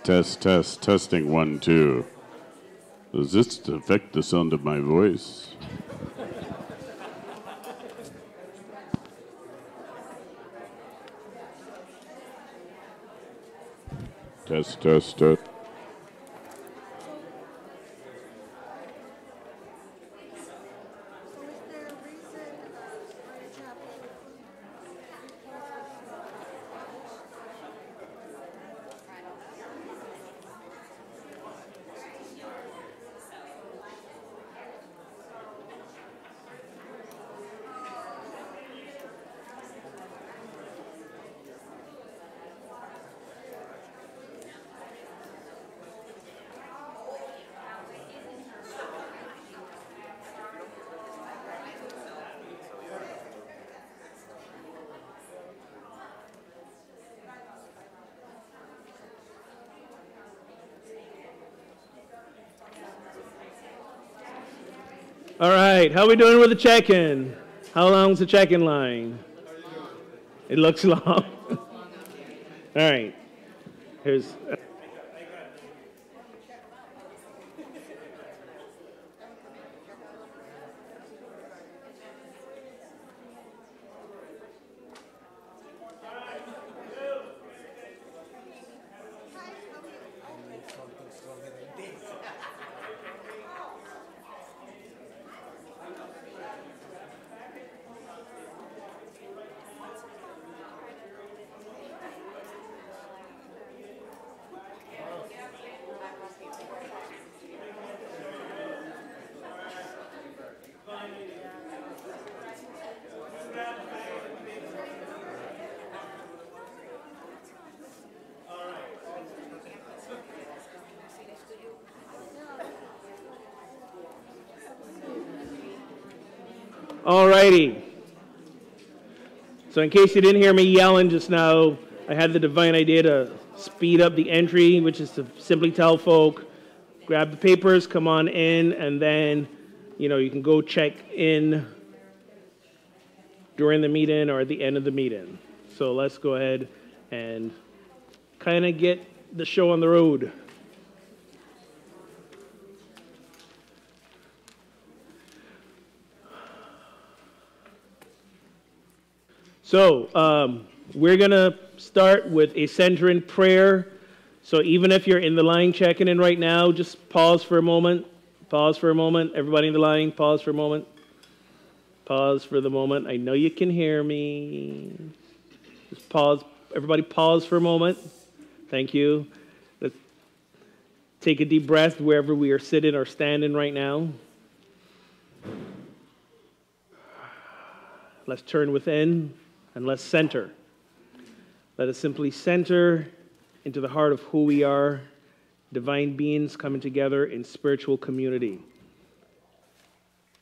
Testing 1, 2. Does this affect the sound of my voice? Test. All right, how are we doing with the check-in? How long's the check-in line? It looks long. All right, here's... All righty. So in case you didn't hear me yelling just now, I had the divine idea to speed up the entry, which is to simply tell folk, grab the papers, come on in, and then, you can go check in during the meeting or at the end of the meeting. So let's go ahead and kind of get the show on the road. So we're going to start with a centering prayer. So even if you're in the line checking in right now, just pause for a moment. Pause for a moment. Everybody in the line, pause for a moment. Pause for the moment. I know you can hear me. Just pause. Everybody pause for a moment. Thank you. Let's take a deep breath wherever we are sitting or standing right now. Let's turn within. And let's center. Let us simply center into the heart of who we are, divine beings coming together in spiritual community.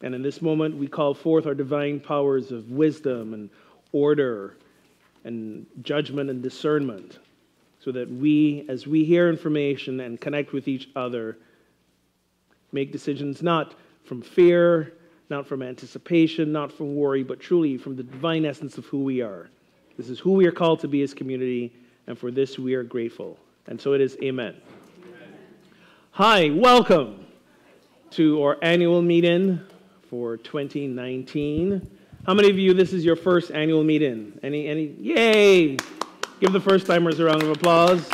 And in this moment, we call forth our divine powers of wisdom and order and judgment and discernment, so that we, as we hear information and connect with each other, make decisions not from fear, not from anticipation, not from worry, but truly from the divine essence of who we are. This is who we are called to be as community, and for this we are grateful. And so it is, amen. Hi, welcome to our annual meeting for 2019. How many of you, this is your first annual meeting? Any? Yay! Give the first-timers a round of applause.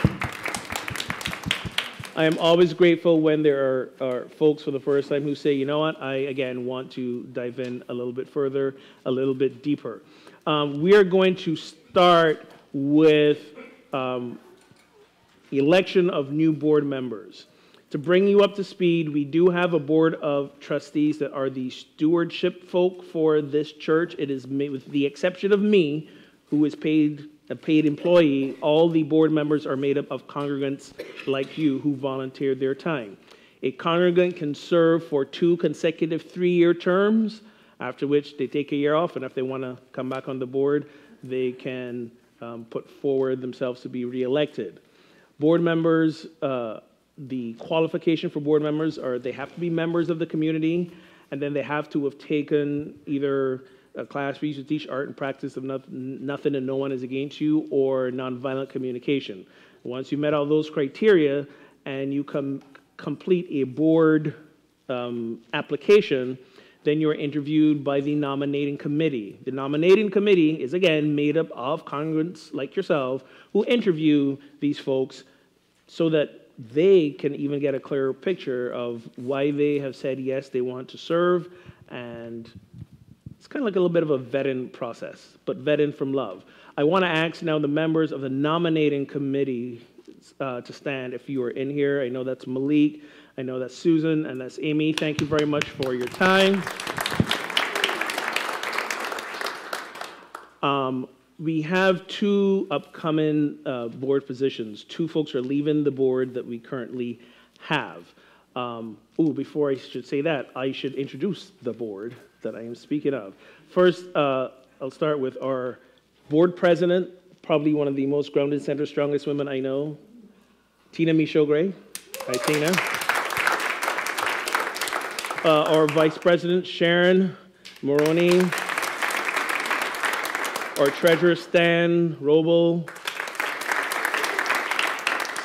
I am always grateful when there are folks for the first time who say, you know what, I, again, want to dive in a little bit further, a little bit deeper. We are going to start with election of new board members. To bring you up to speed, we do have a board of trustees that are the stewardship folk for this church. It is, with the exception of me, who is a paid employee, all the board members are made up of congregants like you who volunteered their time. A congregant can serve for 2 consecutive 3-year terms, after which they take a year off, and if they want to come back on the board, they can put forward themselves to be reelected. Board members, the qualification for board members are they have to be members of the community, and then they have to have taken either a class for you to teach art and practice of nothing and no one is against you, or nonviolent communication. Once you met all those criteria and you complete a board application, then you're interviewed by the nominating committee. The nominating committee is, again, made up of congregants like yourself who interview these folks so that they can even get a clearer picture of why they have said yes, they want to serve. And it's kind of like a little bit of a vetting process, but vetting from love. I want to ask now the members of the nominating committee to stand if you are in here. I know that's Malik, I know that's Susan, and that's Amy. Thank you very much for your time. We have two upcoming board positions. Two folks are leaving the board that we currently have. Before I should say that, I should introduce the board that I am speaking of. First, I'll start with our board president, probably one of the most grounded, center, strongest women I know, Tina Michaud-Gray. Hi, Tina. Our vice president, Sharon Moroni. Our treasurer, Stan Robel.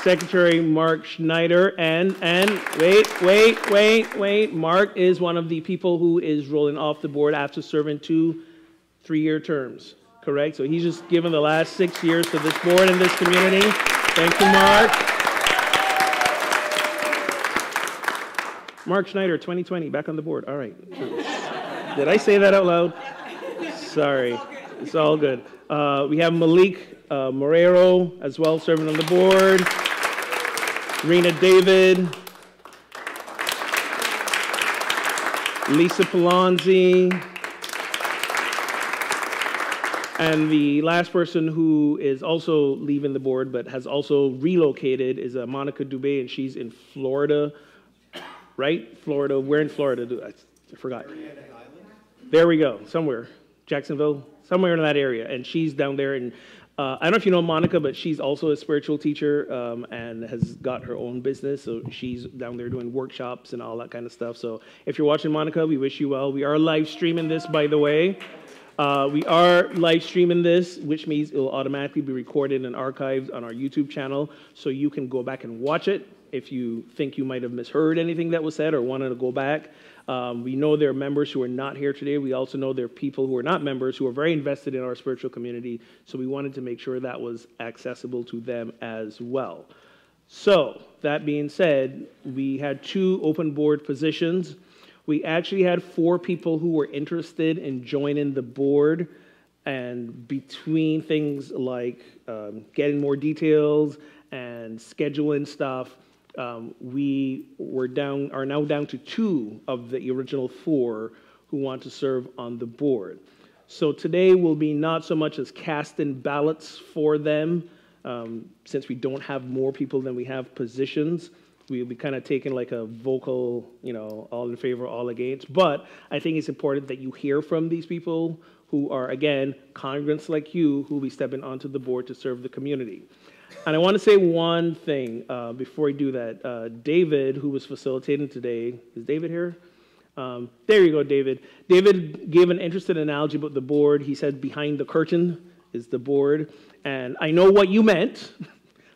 Secretary, Mark Schneider. And wait. Mark is one of the people who is rolling off the board after serving 2 3-year terms, correct? So he's just given the last 6 years to this board and this community. Thank you, Mark. Mark Schneider, 2020, back on the board. All right. Did I say that out loud? Sorry. It's all good. We have Malik Morero as well serving on the board. Rena David. Lisa Palonzi. And the last person who is also leaving the board but has also relocated is Monica Dubé, and she's in Florida, right? Florida. Where in Florida? I forgot. There we go. Somewhere. Jacksonville. Somewhere in that area. And she's down there. And I don't know if you know Monica, but she's also a spiritual teacher and has got her own business. So she's down there doing workshops and all that kind of stuff. So if you're watching Monica, we wish you well. We are live streaming this, by the way. We are live streaming this, which means it will automatically be recorded and archived on our YouTube channel. So you can go back and watch it if you think you might have misheard anything that was said or wanted to go back. We know there are members who are not here today. We also know there are people who are not members who are very invested in our spiritual community. So we wanted to make sure that was accessible to them as well. So that being said, we had 2 open board positions. We actually had 4 people who were interested in joining the board. And between things like getting more details and scheduling stuff, we are now down to 2 of the original 4 who want to serve on the board. So today will be not so much as casting ballots for them, since we don't have more people than we have positions. We'll be kind of taking like a vocal, all in favor, all against. But I think it's important that you hear from these people who are, again, congregants like you who will be stepping onto the board to serve the community. And I want to say one thing before I do that. David, who was facilitating today, is David here? There you go, David. David gave an interesting analogy about the board. He said behind the curtain is the board. And I know what you meant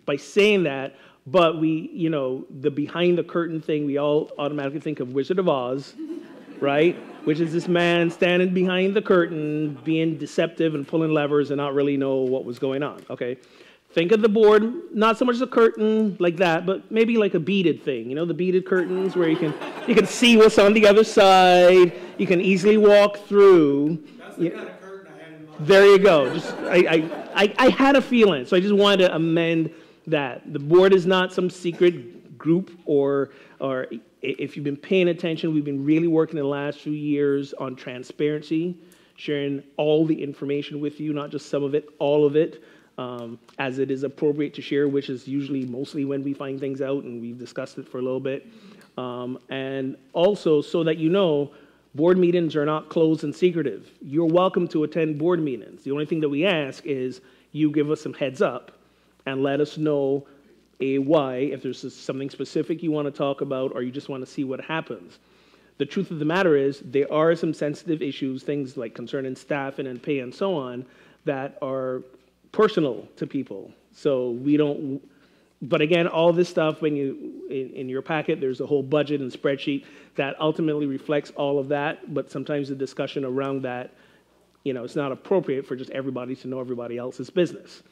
by saying that, but the behind the curtain thing, we all automatically think of Wizard of Oz, right? Which is this man standing behind the curtain, being deceptive and pulling levers and not really know what was going on, okay? Think of the board, not so much as a curtain like that, but maybe like a beaded thing. The beaded curtains where you can see what's on the other side. You can easily walk through. That's the kind of curtain I had in mind. There you go. I had a feeling, so I just wanted to amend that. The board is not some secret group, or if you've been paying attention, we've been really working in the last few years on transparency, sharing all the information with you, not just some of it, all of it. As it is appropriate to share, which is usually mostly when we find things out, and we've discussed it for a little bit. And also, so that board meetings are not closed and secretive. You're welcome to attend board meetings. The only thing that we ask is you give us some heads up and let us know why, if there's something specific you want to talk about or you just want to see what happens. The truth of the matter is there are some sensitive issues, things like concerning staff and pay and so on, that are personal to people. So we don't, but again, all this stuff, when you, in your packet, there's a whole budget and spreadsheet that ultimately reflects all of that, but sometimes the discussion around that, it's not appropriate for just everybody to know everybody else's business.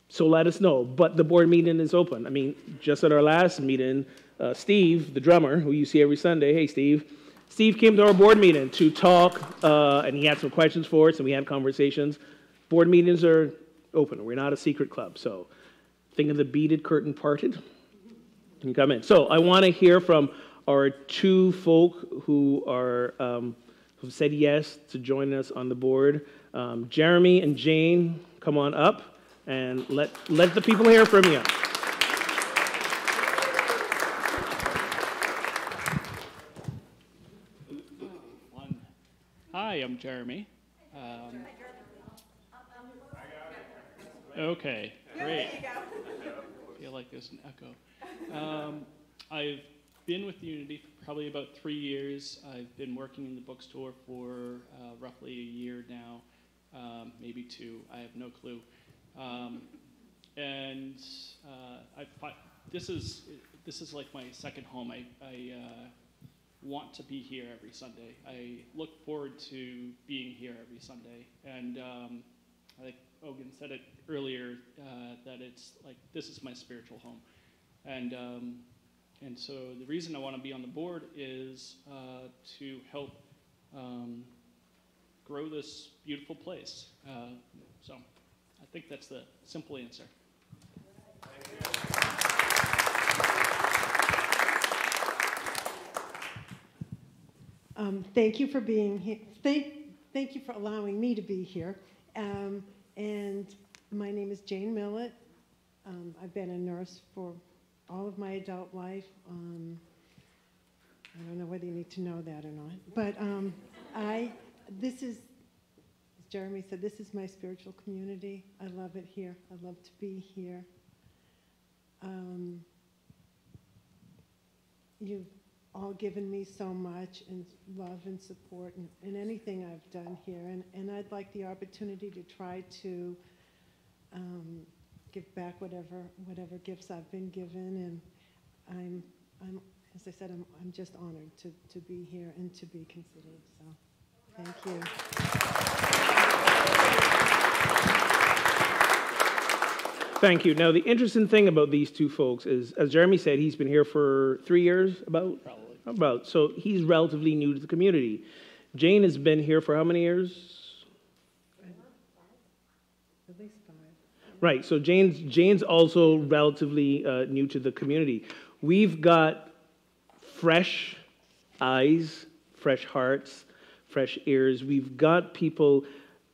So let us know. But the board meeting is open. I mean, just at our last meeting, Steve, the drummer, who you see every Sunday, hey, Steve came to our board meeting to talk, and he had some questions for us, and we had conversations. Board meetings are open. We're not a secret club. So think of the beaded curtain parted. You can come in. So I want to hear from our two folk who are who said yes to join us on the board. Jeremy and Jane, come on up. And let the people hear from you. Hi, I'm Jeremy. Okay, great. I feel like there's an echo. I've been with Unity for probably about 3 years. I've been working in the bookstore for roughly a year now, maybe 2. I have no clue. This is like my second home. I want to be here every Sunday. I look forward to being here every Sunday. And I think Ogun said it earlier that it's like this is my spiritual home. And so the reason I want to be on the board is to help grow this beautiful place. So I think that's the simple answer. Thank you for being here. Thank you for allowing me to be here. And my name is Jane Millet. I've been a nurse for all of my adult life. I don't know whether you need to know that or not. But this is, as Jeremy said, this is my spiritual community. I love it here. I love to be here. You've all given me so much in love and support in anything I've done here. And I'd like the opportunity to try to give back whatever gifts I've been given. And I'm as I said, I'm just honored to be here and to be considered. So thank you. Thank you. Now, the interesting thing about these two folks is, as Jeremy said, he's been here for 3 years, Probably. So he's relatively new to the community. Jane has been here for how many years? At least 5. Right, so Jane's also relatively new to the community. We've got fresh eyes, fresh hearts, fresh ears. We've got people.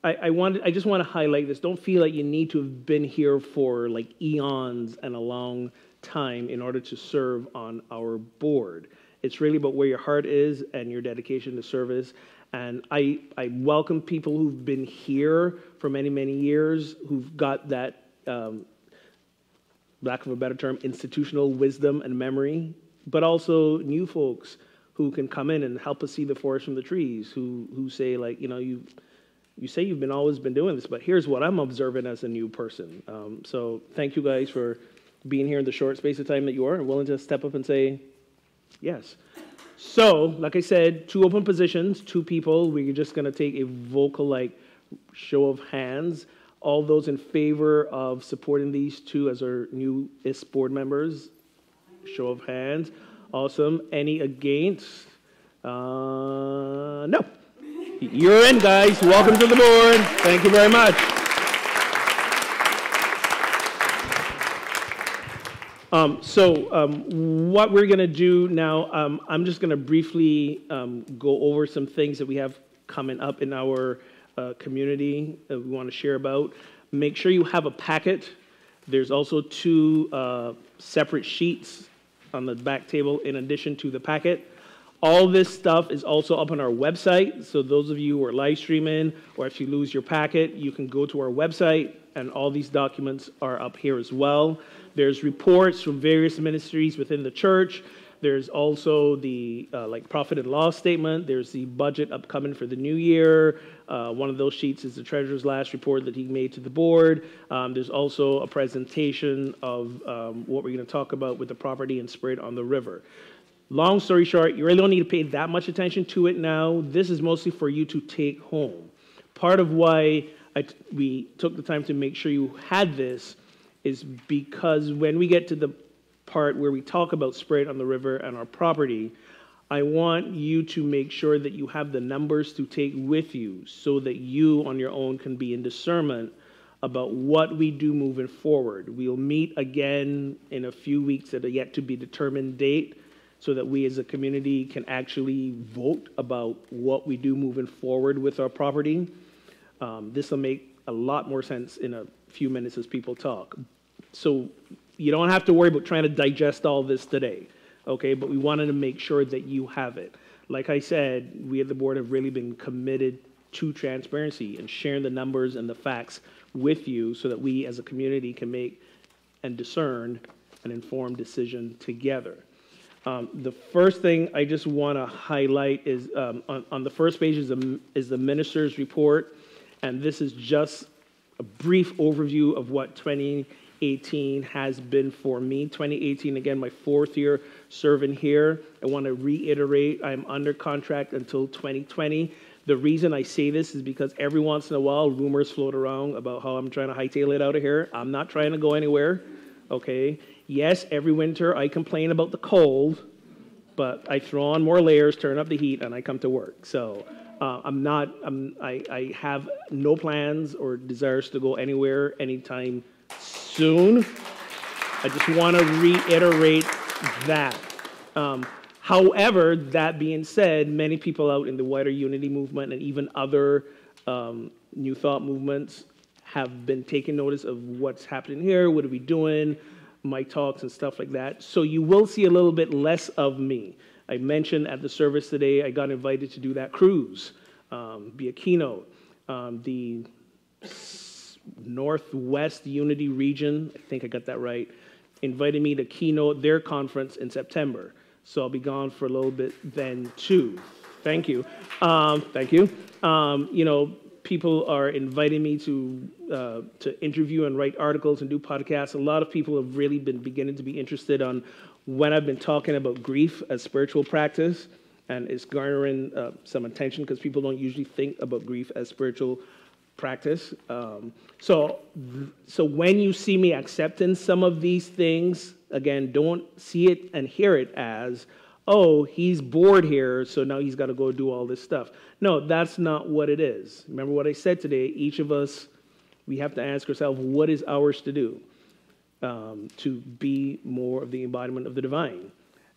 I just want to highlight this. Don't feel like you need to have been here for like eons and a long time in order to serve on our board. It's really about where your heart is and your dedication to service. And I welcome people who've been here for many, many years, who've got that, lack of a better term, institutional wisdom and memory, but also new folks who can come in and help us see the forest from the trees, who say, like, you say you've always been doing this, but here's what I'm observing as a new person. So thank you guys for being here in the short space of time that you are and willing to step up and say yes. So, like I said, 2 open positions, 2 people. We're just going to take a vocal, show of hands. All those in favor of supporting these 2 as our newest board members, show of hands. Awesome. Any against? No. You're in, guys. Welcome to the board. Thank you very much. What we're going to do now, I'm just going to briefly go over some things that we have coming up in our community that we want to share about. Make sure you have a packet. There's also 2 separate sheets on the back table in addition to the packet. All this stuff is also up on our website, so those of you who are live streaming, or if you lose your packet, you can go to our website, and all these documents are up here as well. There's reports from various ministries within the church. There's also the like profit and loss statement. There's the budget upcoming for the new year. One of those sheets is the treasurer's last report that he made to the board. There's also a presentation of what we're going to talk about with the property and Spirit on the River. Long story short, you really don't need to pay that much attention to it now. This is mostly for you to take home. Part of why we took the time to make sure you had this is because when we get to the part where we talk about Spirit on the River and our property, I want you to make sure that you have the numbers to take with you so that you on your own can be in discernment about what we do moving forward. We'll meet again in a few weeks at a yet to be determined date so that we as a community can actually vote about what we do moving forward with our property. This will make a lot more sense in a few minutes as people talk. So you don't have to worry about trying to digest all this today, okay? But we wanted to make sure that you have it. Like I said, we at the board have really been committed to transparency and sharing the numbers and the facts with you so that we as a community can make and discern an informed decision together. The first thing I just want to highlight is on the first page is the minister's report, and this is just a brief overview of what 2018 has been for me. 2018, again, my 4th year serving here. I want to reiterate, I'm under contract until 2020. The reason I say this is because every once in a while, rumors float around about how I'm trying to hightail it out of here. I'm not trying to go anywhere, okay? Yes, every winter I complain about the cold, but I throw on more layers, turn up the heat, and I come to work. So I have no plans or desires to go anywhere anytime soon. I just want to reiterate that. However, that being said, many people out in the wider unity movement and even other New Thought movements have been taking notice of what's happening here, what are we doing, my talks and stuff like that. So you will see a little bit less of me. I mentioned at the service today, I got invited to do that cruise, be a keynote. The Northwest Unity region, I think I got that right, invited me to keynote their conference in September. So I'll be gone for a little bit then too. Thank you. Thank you. You know, people are inviting me to interview and write articles and do podcasts. A lot of people have really been beginning to be interested on when I've been talking about grief as spiritual practice, and it's garnering some attention because people don't usually think about grief as spiritual practice. So when you see me accepting some of these things, again, don't see it and hear it as, oh, he's bored here, so now he's got to go do all this stuff. No, that's not what it is. Remember what I said today, each of us, we have to ask ourselves, what is ours to do to be more of the embodiment of the divine?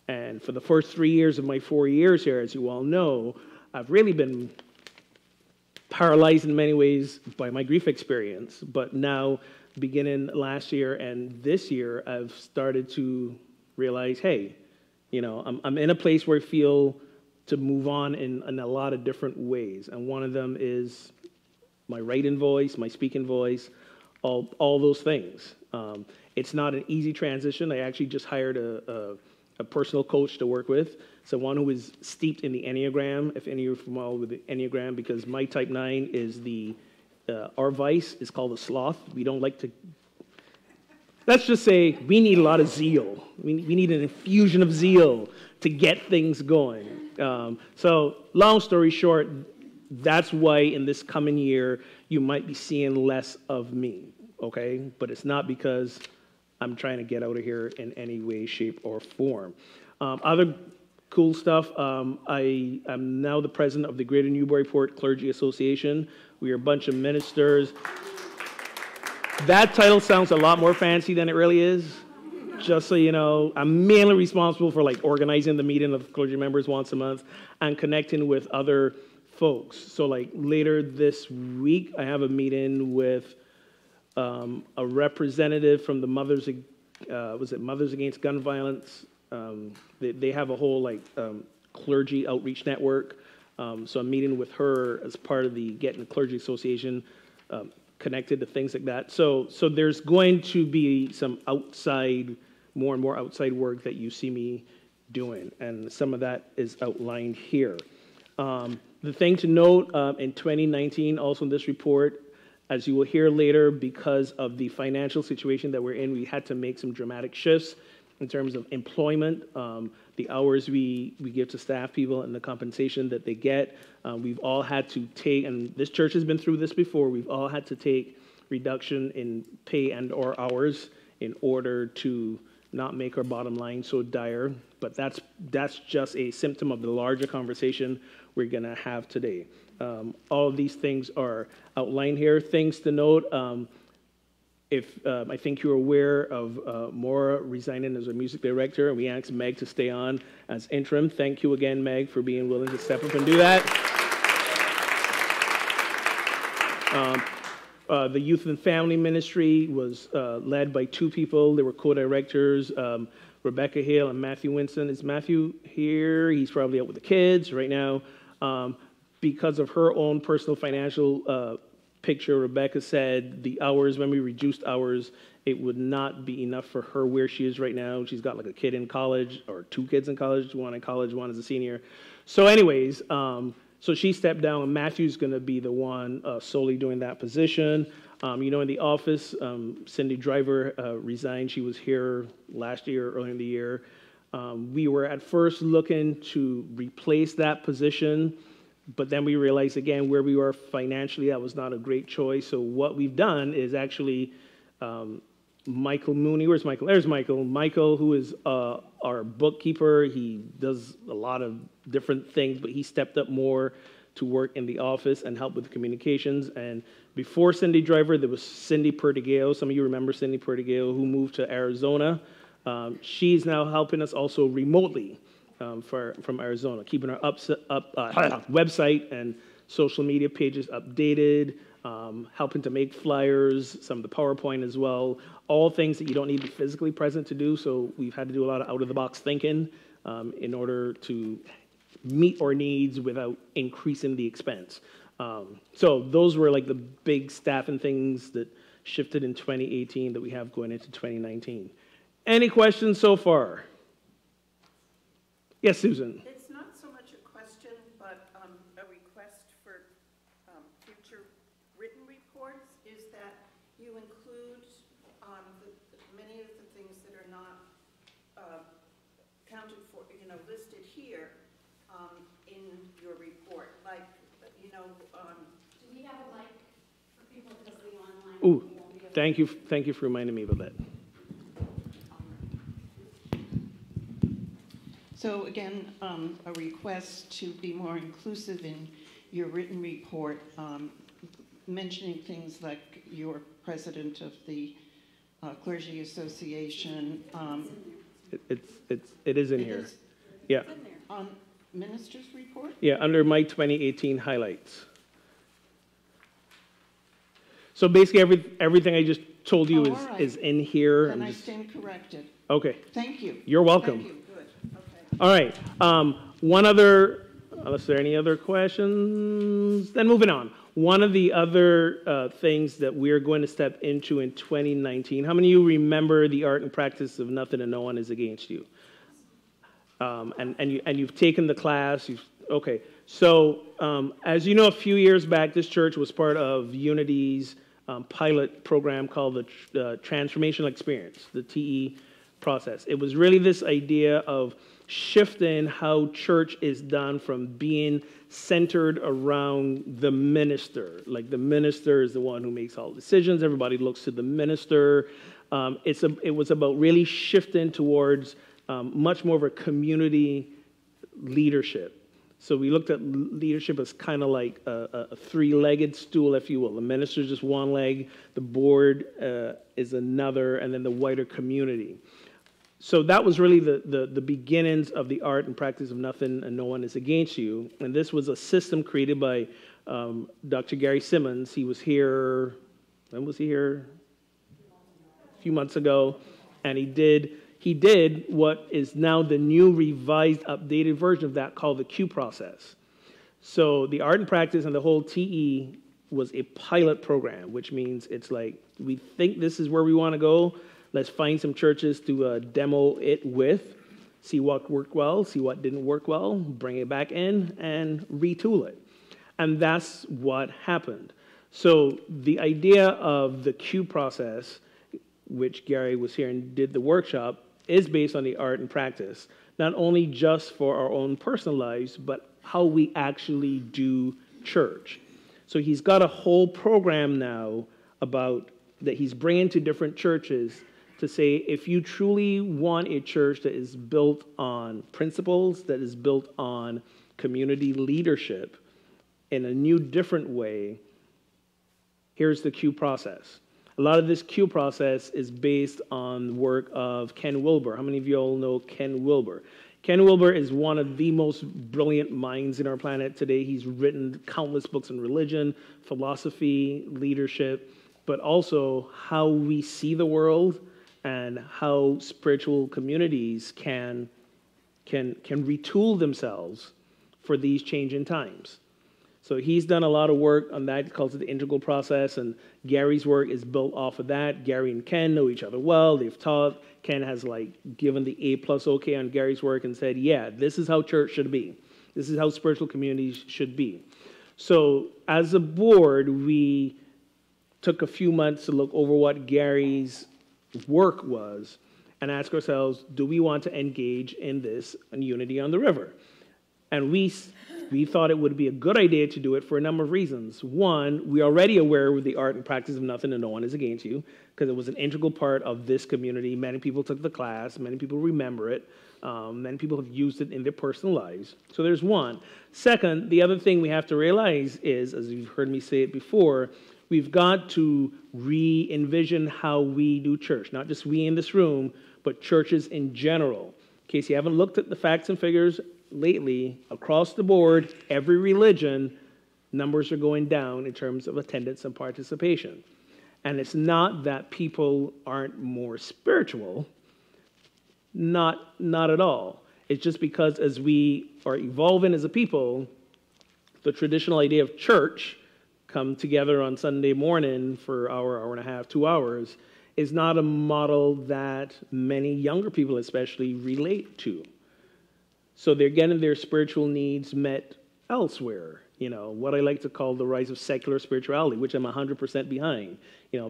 And for the first 3 years of my 4 years here, as you all know, I've really been paralyzed in many ways by my grief experience. But now, beginning last year and this year, I've started to realize, hey, you know, I'm in a place where I feel to move on in a lot of different ways. And one of them is my writing voice, my speaking voice, all those things. It's not an easy transition. I actually just hired a personal coach to work with, someone who is steeped in the Enneagram, if any of you are familiar with the Enneagram, because my type 9 is our vice is called the sloth. We don't like to, let's just say we need a lot of zeal. We need an infusion of zeal to get things going. So long story short, that's why in this coming year, you might be seeing less of me, okay? But it's not because I'm trying to get out of here in any way, shape, or form. Other cool stuff, I am now the president of the Greater Newburyport Clergy Association. We are a bunch of ministers. That title sounds a lot more fancy than it really is. Just so you know, I'm mainly responsible for like organizing the meeting of clergy members once a month and connecting with other folks. So like later this week, I have a meeting with a representative from the Mothers Against Gun Violence. They have a whole like clergy outreach network. So I'm meeting with her as part of the Getting the Clergy Association connected to things like that. So there's going to be some outside, more and more outside work that you see me doing, and some of that is outlined here. The thing to note in 2019, also in this report, as you will hear later, because of the financial situation that we're in, we had to make some dramatic shifts in terms of employment, the hours we give to staff people and the compensation that they get. We've all had to take, and this church has been through this before, we've all had to take reduction in pay and or hours in order to not make our bottom line so dire. But that's just a symptom of the larger conversation we're gonna have today. All of these things are outlined here. Things to note, I think you're aware of Maura resigning as our music director, and we asked Meg to stay on as interim. Thank you again, Meg, for being willing to step up and do that. The Youth and Family Ministry was led by two people. They were co-directors, Rebecca Hale and Matthew Winston. Is Matthew here? He's probably out with the kids right now. Because of her own personal financial picture, Rebecca said the hours, when we reduced hours, it would not be enough for her where she is right now. She's got like a kid in college, or two kids in college, one in college, one is a senior. So anyways, so she stepped down, and Matthew's going to be the one solely doing that position. You know, in the office, Cindy Driver resigned. She was here last year, earlier in the year. We were at first looking to replace that position, but then we realized again where we were financially, that was not a great choice. So what we've done is actually Michael Mooney, where's Michael? There's Michael. Michael, who is our bookkeeper, he does a lot of different things, but he stepped up more to work in the office and help with the communications. And before Cindy Driver, there was Cindy Perdigao. Some of you remember Cindy Perdigao, who moved to Arizona. She's now helping us also remotely from Arizona, keeping our website and social media pages updated, helping to make flyers, some of the PowerPoint as well, all things that you don't need to be physically present to do. So we've had to do a lot of out-of-the-box thinking in order to meet our needs without increasing the expense. So those were like the big staffing things that shifted in 2018 that we have going into 2019. Any questions so far? Yes, Susan. It's not so much a question, but a request for future written reports is that you include many of the things that are not counted for, listed here in your report. Like, do we have a mic for people because of the online? Ooh, thank you for reminding me about that. So again, a request to be more inclusive in your written report, mentioning things like you're president of the Clergy Association. It is in here. Yeah. On minister's report? Yeah, under my 2018 highlights. So basically everything I just told you is in here. Then I stand corrected. Okay. Thank you. You're welcome. Thank you. Good. Okay. All right. One other, unless there are any other questions, then moving on. One of the other things that we're going to step into in 2019, how many of you remember the art and practice of nothing and no one is against you? And you've taken the class. Okay. So as you know, a few years back, this church was part of Unity's pilot program called the Transformational Experience, the TE process. It was really this idea of shifting how church is done from being centered around the minister. Like the minister is the one who makes all decisions. Everybody looks to the minister. It was about really shifting towards much more of a community leadership. So we looked at leadership as kind of like a three-legged stool, if you will. The minister is just one leg, the board is another, and then the wider community. So that was really the beginnings of the art and practice of nothing and no one is against you. And this was a system created by Dr. Gary Simmons. He was here, when was he here? A few months ago. And he did what is now the new revised, updated version of that called the Q process. So the art and practice and the whole TE was a pilot program, which means it's like, we think this is where we want to go. Let's find some churches to demo it with. see what worked well, see what didn't work well, bring it back in, and retool it. And that's what happened. So the idea of the Q process, which Gary was here and did the workshop, is based on the art and practice, not only just for our own personal lives, but how we actually do church. So he's got a whole program now about that he's bringing to different churches to say, if you truly want a church that is built on principles, that is built on community leadership in a new, different way, here's the Q process. A lot of this Q process is based on the work of Ken Wilber. How many of you all know Ken Wilber? Ken Wilber is one of the most brilliant minds in our planet today. He's written countless books on religion, philosophy, leadership, but also how we see the world and how spiritual communities can retool themselves for these changing times. So he's done a lot of work on that. He calls it the integral process, and Gary's work is built off of that. Gary and Ken know each other well. They've taught. Ken has given the A+ okay on Gary's work and said, yeah, this is how church should be. This is how spiritual communities should be. So as a board, we took a few months to look over what Gary's work was and ask ourselves, do we want to engage in this in Unity on the River? And we thought it would be a good idea to do it for a number of reasons. One, we're already aware of the art and practice of nothing and no one is against you, because it was an integral part of this community. Many people took the class. Many people remember it. Many people have used it in their personal lives. So there's one. Second, the other thing we have to realize is, as you've heard me say it before, we've got to re-envision how we do church. Not just we in this room, but churches in general. In case you haven't looked at the facts and figures lately, across the board, every religion, numbers are going down in terms of attendance and participation. And it's not that people aren't more spiritual, not at all. It's just because as we are evolving as a people, the traditional idea of church, come together on Sunday morning for an hour and a half, 2 hours, is not a model that many younger people especially relate to. So they're getting their spiritual needs met elsewhere. What I like to call the rise of secular spirituality, which I'm 100% behind.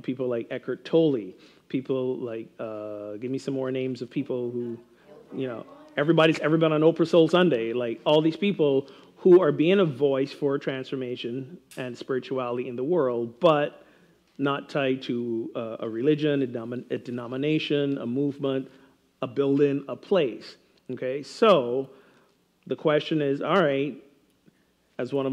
People like Eckhart Tolle, people like, give me some more names of people who, everybody's ever been on Oprah Soul Sunday, like all these people who are being a voice for transformation and spirituality in the world, but not tied to a religion, a denomination, a movement, a building, a place. Okay, so the question is, all right, as one of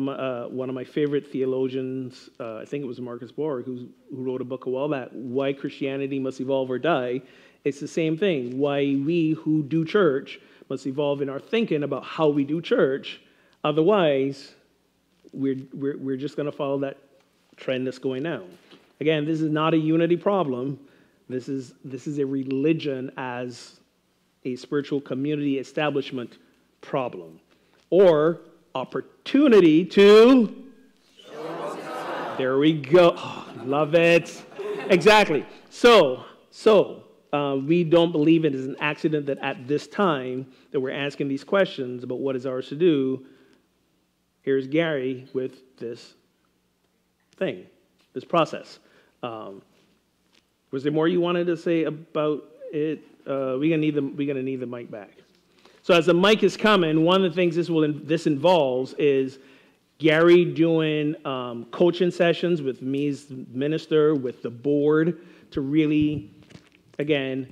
my favorite theologians, I think it was Marcus Borg, who wrote a book a while back, Why Christianity Must Evolve or Die. It's the same thing. Why we who do church must evolve in our thinking about how we do church. Otherwise, we're just going to follow that trend that's going now. Again, this is not a unity problem. This is a religion as a spiritual community establishment problem, or opportunity to. There we go. Oh, love it. Exactly. So we don't believe it is an accident that at this time that we're asking these questions about what is ours to do. Here's Gary with this thing, this process. Was there more you wanted to say about it? We're gonna need the mic back. So as the mic is coming, one of the things this involves is Gary doing coaching sessions with me as minister, with the board, to really, again,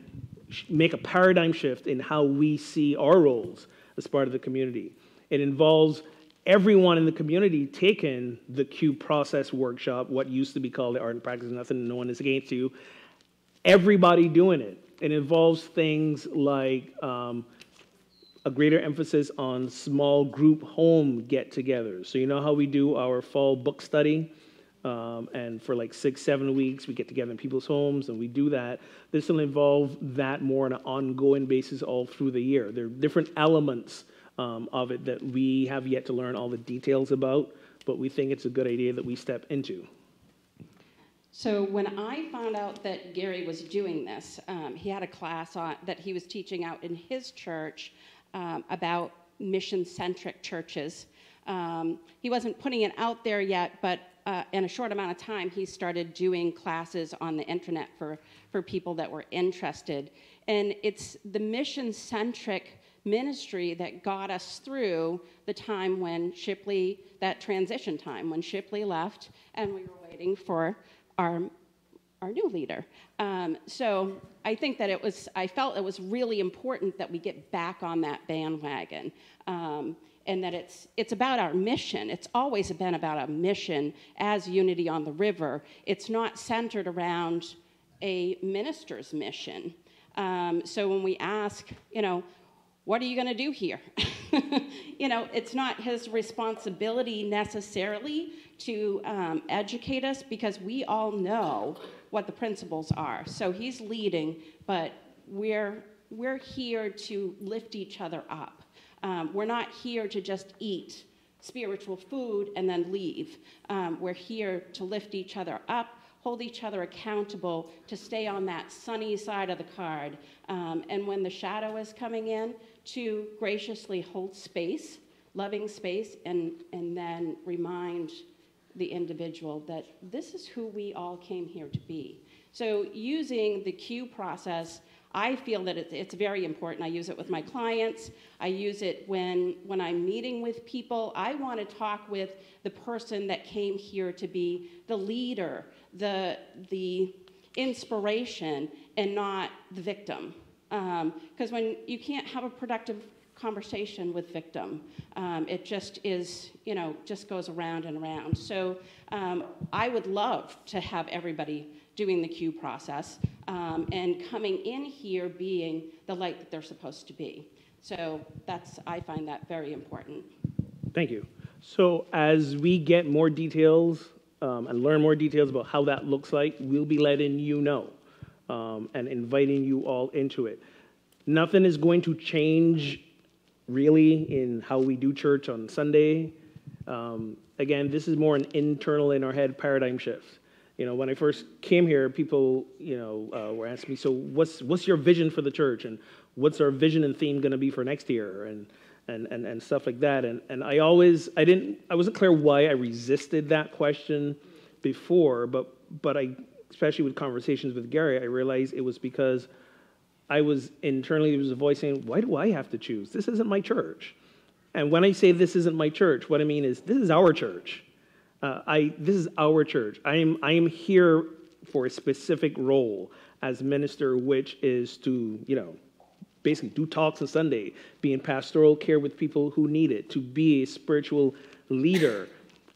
make a paradigm shift in how we see our roles as part of the community. It involves everyone in the community taking the Q process workshop, what used to be called the art and practice of nothing, no one is against you. Everybody doing it. It involves things like a greater emphasis on small group home get-togethers. So you know how we do our fall book study? And for like 6-7 weeks, we get together in people's homes and we do that. This will involve that more on an ongoing basis all through the year. There are different elements of it that we have yet to learn all the details about, but we think it's a good idea that we step into. So when I found out that Gary was doing this, he had a class that he was teaching out in his church about mission-centric churches. He wasn't putting it out there yet, but in a short amount of time, he started doing classes on the internet for people that were interested. And it's the mission-centric ministry that got us through the time when Shipley, that transition time, when Shipley left and we were waiting for our new leader. So I think that I felt it was really important that we get back on that bandwagon. And that it's about our mission. It's always been about a mission as Unity on the River. It's not centered around a minister's mission. So when we ask, what are you going to do here? It's not his responsibility necessarily to educate us, because we all know what the principles are. So he's leading, but we're here to lift each other up. We're not here to just eat spiritual food and then leave. We're here to lift each other up, hold each other accountable, to stay on that sunny side of the card. And when the shadow is coming in, to graciously hold space, loving space, and then remind the individual that this is who we all came here to be. So using the Q process, I feel that it's very important. I use it with my clients. I use it when I'm meeting with people. I want to talk with the person that came here to be the leader, the inspiration, and not the victim. Because when you can't have a productive conversation with victim, it just is, just goes around and around. So I would love to have everybody doing the Q process, and coming in here being the light that they're supposed to be. So I find that very important. Thank you. So as we get more details and learn more details about how that looks like, we'll be letting you know and inviting you all into it. Nothing is going to change really in how we do church on Sunday. Again, this is more an internal in our head paradigm shift. When I first came here, people, were asking me, so what's your vision for the church, and what's our vision and theme going to be for next year, and stuff like that. And I wasn't clear why I resisted that question before, but especially with conversations with Gary, I realized it was because there was a voice saying, why do I have to choose? This isn't my church. And when I say this isn't my church, what I mean is this is our church. This is our church. I am here for a specific role as minister, which is to, basically do talks on Sunday, be in pastoral care with people who need it, to be a spiritual leader.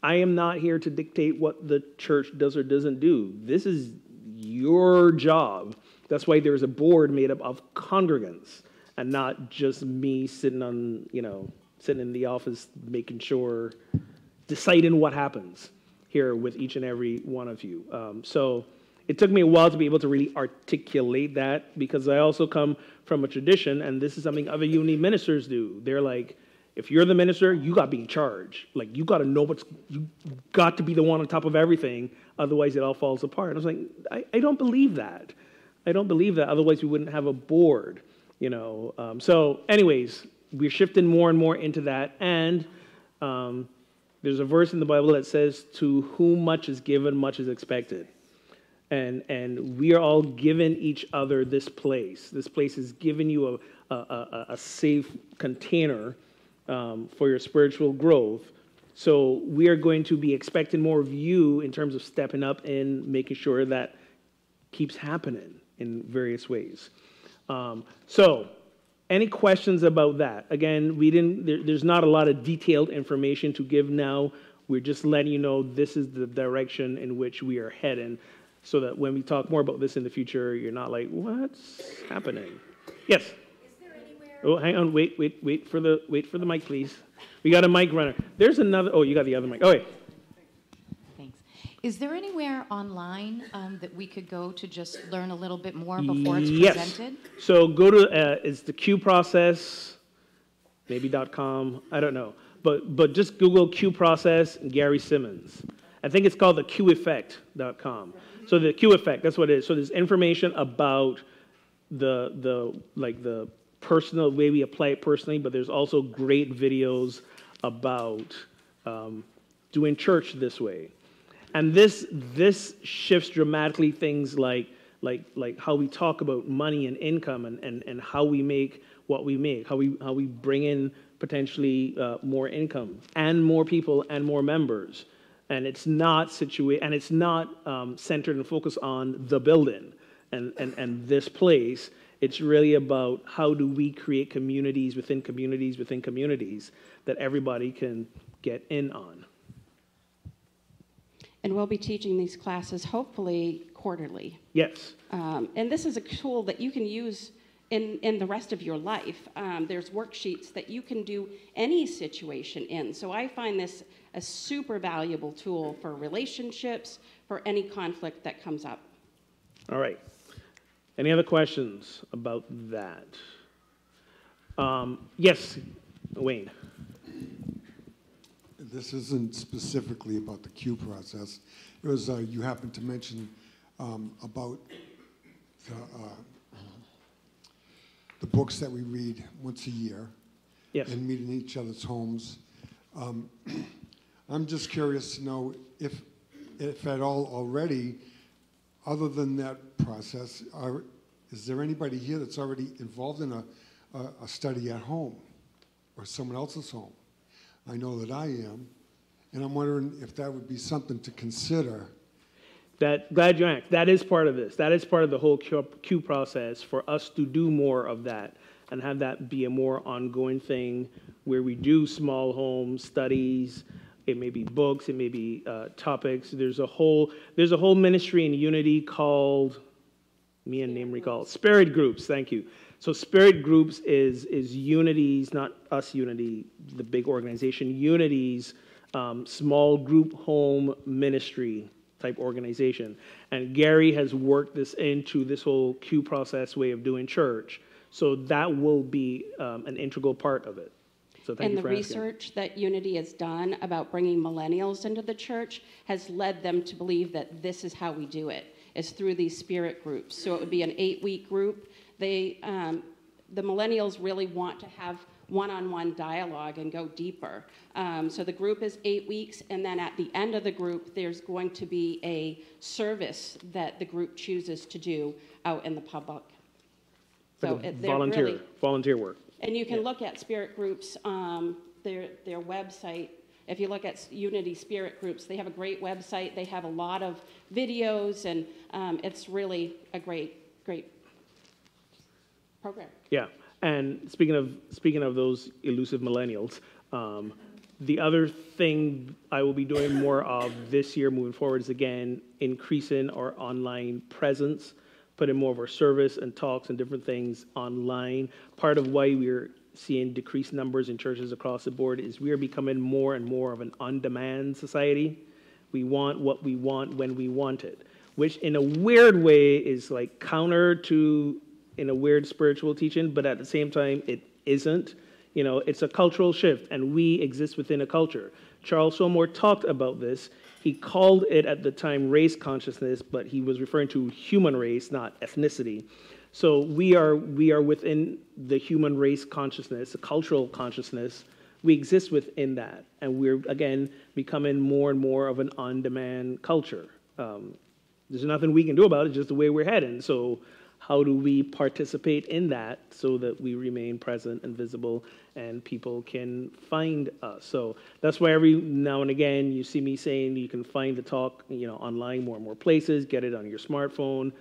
I am not here to dictate what the church does or doesn't do. This is your job. That's why there's a board made up of congregants and not just me sitting in the office making sure, deciding what happens here with each and every one of you. So it took me a while to be able to really articulate that, because I also come from a tradition, and this is something other Unity ministers do. They're like, if you're the minister, you got to be in charge. Like, you got to know you got to be the one on top of everything, otherwise it all falls apart. And I was like, I don't believe that. I don't believe that, otherwise we wouldn't have a board, So anyways, we're shifting more and more into that, and there's a verse in the Bible that says, to whom much is given, much is expected. And we are all given each other this place. This place is giving you a safe container for your spiritual growth. So we are going to be expecting more of you in terms of stepping up and making sure that keeps happening in various ways. So any questions about that? Again, there's not a lot of detailed information to give now. We're just letting you know this is the direction in which we are heading, so that when we talk more about this in the future, you're not like, what's happening? Yes? Is there anywhere? Oh, hang on, wait for the mic, please. We got a mic runner. There's another, you got the other mic. Okay. Thanks. Is there anywhere online that we could go to just learn a little bit more before it's presented? Yes. So go to, it's the Q process, maybe .com, I don't know. But just Google Q process and Gary Simmons. I think it's called the QEffect.com. So the Q effect, that's what it is. So there's information about the personal way we apply it personally, but there's also great videos about doing church this way. And this shifts dramatically things like how we talk about money and income and how we make what we make, how we bring in potentially more income and more people and more members. And it's not centered and focused on the building and this place. It's really about how do we create communities within communities within communities that everybody can get in on. And we'll be teaching these classes hopefully quarterly. Yes. And this is a tool that you can use in the rest of your life. There's worksheets that you can do any situation in. So I find this a super valuable tool for relationships, for any conflict that comes up. All right. Any other questions about that? Yes, Wayne. This isn't specifically about the Q process. It was, you happened to mention about the books that we read once a year. Yes. And meet in each other's homes. I'm just curious to know if at all already, other than that process, is there anybody here that's already involved in a study at home or someone else's home? I know that I am, and I'm wondering if that would be something to consider. Glad you asked. That is part of this. That is part of the whole Q process for us to do more of that and have that be a more ongoing thing where we do small home studies. It may be books. It may be topics. There's a whole ministry in Unity called, Spirit Groups. Thank you. So Spirit Groups is Unity's, not us Unity, the big organization, Unity's small group home ministry type organization. And Gary has worked this into this whole Q process way of doing church. So that will be an integral part of it. So thank you for asking. And the research that Unity has done about bringing millennials into the church has led them to believe that this is how we do it, is through these spirit groups. So it would be an 8-week group. The millennials really want to have one-on-one dialogue and go deeper. So the group is 8 weeks, and then at the end of the group, there's going to be a service that the group chooses to do out in the public. So volunteer work. And you can look at Spirit Groups, their website. If you look at Unity Spirit Groups, they have a great website. They have a lot of videos, and it's really a great program. Yeah, and speaking of those elusive millennials, the other thing I will be doing more of this year moving forward is, again, increasing our online presence, putting more of our service and talks and different things online. Part of why we're seeing decreased numbers in churches across the board is we are becoming more and more of an on-demand society. We want what we want when we want it, which in a weird way is like counter to, in a weird spiritual teaching, but at the same time, it isn't. You know, it's a cultural shift, and we exist within a culture. Charles Fillmore talked about this. He called it at the time race consciousness, but he was referring to human race, not ethnicity. So we are within the human race consciousness, the cultural consciousness. We exist within that, and we're, again, becoming more and more of an on-demand culture. There's nothing we can do about it, just the way we're heading. So how do we participate in that so that we remain present and visible and people can find us? So that's why every now and again you see me saying you can find the talk, online more and more places, get it on your smartphone.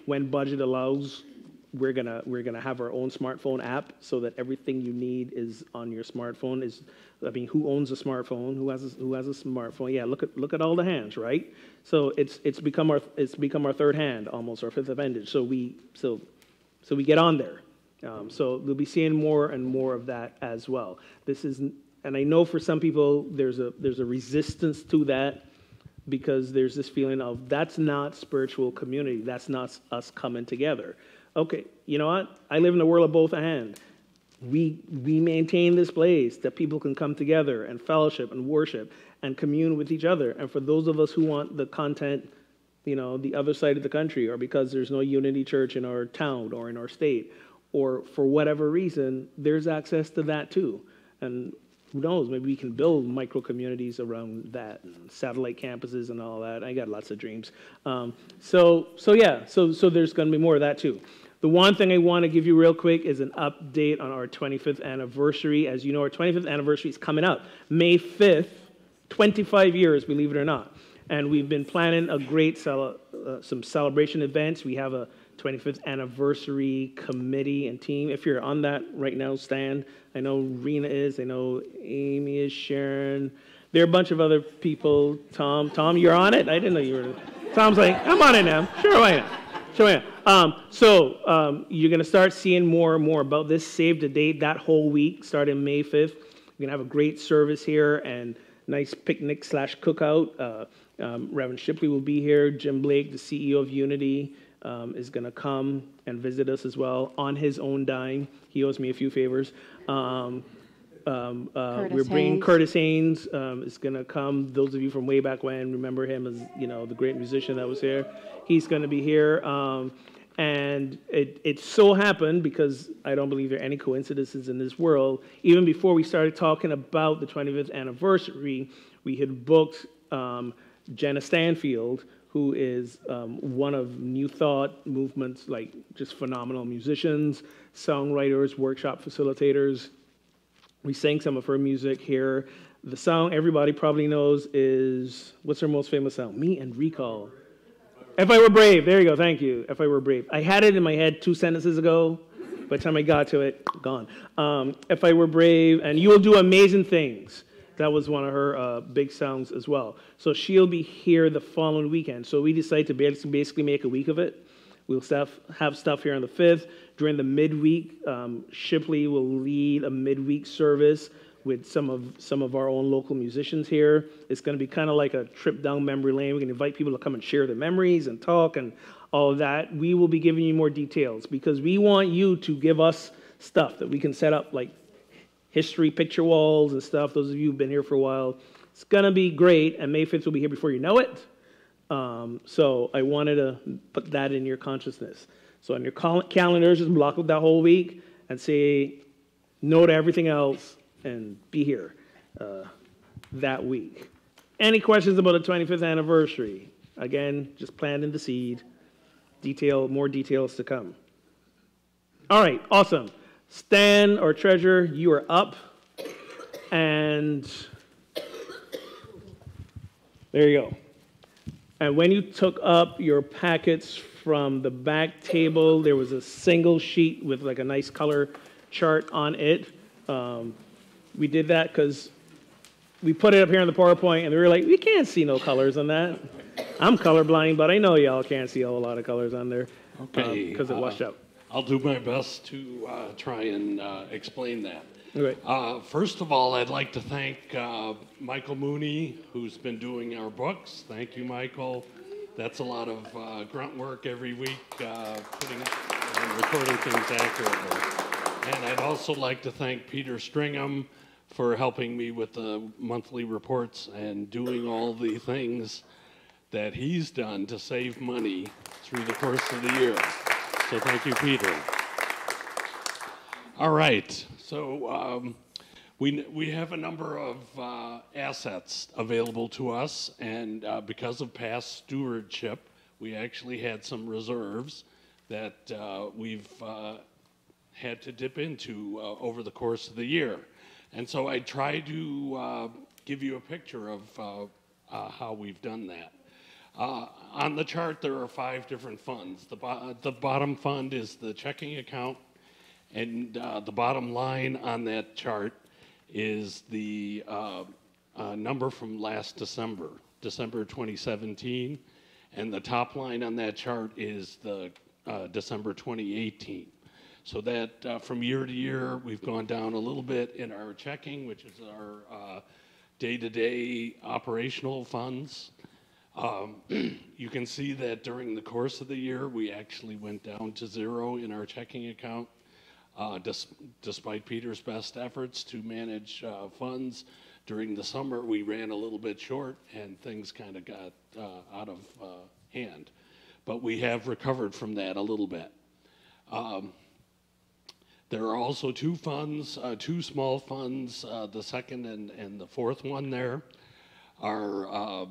When budget allows, we're gonna have our own smartphone app so that everything you need is on your smartphone. Who owns a smartphone? Who has a smartphone? Yeah, look at all the hands, right? So it's become our third hand, almost our fifth appendage. So we get on there. So we'll be seeing more and more of that as well. And I know for some people there's a resistance to that because there's this feeling of that's not spiritual community. That's not us coming together. Okay, you know what? I live in a world of both hands. We maintain this place that people can come together and fellowship and worship and commune with each other. And for those of us who want the content the other side of the country, or because there's no Unity Church in our town or in our state, or for whatever reason, there's access to that too. And who knows, maybe we can build micro communities around that, and satellite campuses and all that. I got lots of dreams. So there's going to be more of that too. The one thing I want to give you real quick is an update on our 25th anniversary. As you know, our 25th anniversary is coming up May 5th, 25 years, believe it or not. And we've been planning a great some celebration events. We have a 25th anniversary committee and team. If you're on that right now, stand. I know Rena is. I know Amy is. Sharon. There are a bunch of other people. Tom, you're on it? I didn't know you were. Tom's like, I'm on it now. Sure, why not? Sure, why not? You're going to start seeing more and more about this. Save the date that whole week, starting May 5th. We're going to have a great service here and nice picnic / cookout. Reverend Shipley will be here. Jim Blake, the CEO of Unity, is going to come and visit us as well on his own dime. He owes me a few favors. We're bringing Curtis Haynes is going to come. Those of you from way back when remember him as the great musician that was here. He's going to be here. And it so happened, because I don't believe there are any coincidences in this world, even before we started talking about the 25th anniversary, we had booked Jana Stanfield, who is one of New Thought movement's just phenomenal musicians, songwriters, workshop facilitators. We sang some of her music here. The song everybody probably knows is, what's her most famous song? Me and Recall. If I Were Brave. There you go. Thank you. If I Were Brave. I had it in my head 2 sentences ago. By the time I got to it, gone. If I Were Brave, and You Will Do Amazing Things. That was one of her big songs as well. So she'll be here the following weekend. So we decided to basically make a week of it. We'll have stuff here on the 5th. During the midweek, Shipley will lead a midweek service with some of our own local musicians here. It's going to be kind of like a trip down memory lane. We can invite people to come and share their memories and talk and all of that. We will be giving you more details because we want you to give us stuff that we can set up, like history picture walls and stuff. Those of you who've been here for a while, it's going to be great, and May 5th will be here before you know it. So I wanted to put that in your consciousness. So on your calendars, just block out that whole week and say no to everything else and be here that week. Any questions about the 25th anniversary? Again, just planting the seed. More details to come. All right, awesome. Stan or Treasurer, you are up. And there you go. And when you took up your packets from the back table, there was a single sheet with like a nice color chart on it. We did that because we put it up here on the PowerPoint, and we were like, we can't see no colors on that. I'm colorblind, but I know y'all can't see a whole lot of colors on there because it washed out. I'll do my best to try and explain that. Okay. First of all, I'd like to thank Michael Mooney, who's been doing our books. Thank you, Michael. That's a lot of grunt work every week, putting and recording things accurately. And I'd also like to thank Peter Stringham for helping me with the monthly reports and doing all the things that he's done to save money through the course of the year. So thank you, Peter. All right, so we have a number of assets available to us, and because of past stewardship, we actually had some reserves that we've had to dip into over the course of the year. And so I try to give you a picture of how we've done that. On the chart, there are 5 different funds. The bottom fund is the checking account, and the bottom line on that chart is the number from last December 2017, and the top line on that chart is the December 2018. So that from year to year, we've gone down a little bit in our checking, which is our day-to-day operational funds. You can see that during the course of the year, we actually went down to 0 in our checking account, despite Peter's best efforts to manage funds. During the summer, we ran a little bit short, and things kind of got out of hand. But we have recovered from that a little bit. There are also two funds, two small funds. The second and the fourth one there are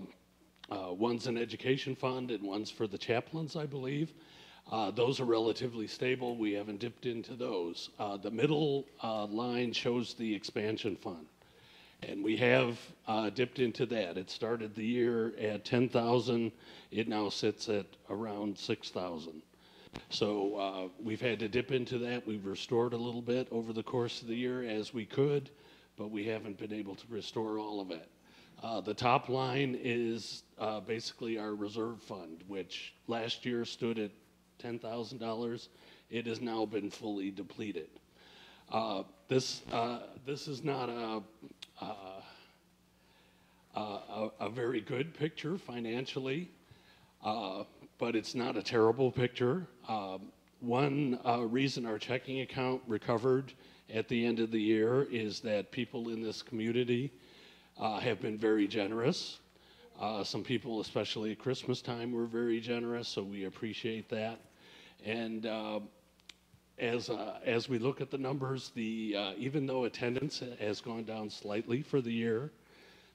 one's an education fund and one's for the chaplains, I believe. Those are relatively stable. We haven't dipped into those. The middle line shows the expansion fund, and we have dipped into that. It started the year at 10,000. It now sits at around 6,000. So we've had to dip into that. We've restored a little bit over the course of the year as we could, but we haven't been able to restore all of it. The top line is basically our reserve fund, which last year stood at $10,000. It has now been fully depleted. This is not a very good picture financially, but it's not a terrible picture. One reason our checking account recovered at the end of the year is that people in this community have been very generous. Some people, especially at Christmas time, were very generous, so we appreciate that. And as we look at the numbers, even though attendance has gone down slightly for the year,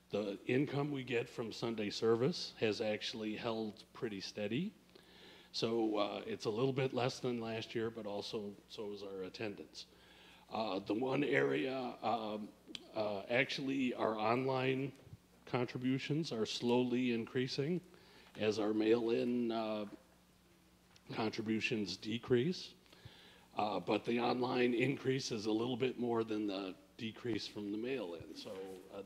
the income we get from Sunday service has actually held pretty steady. So it's a little bit less than last year, but also so is our attendance. The one area, actually our online contributions are slowly increasing as our mail-in contributions decrease. But the online increase is a little bit more than the decrease from the mail-in. So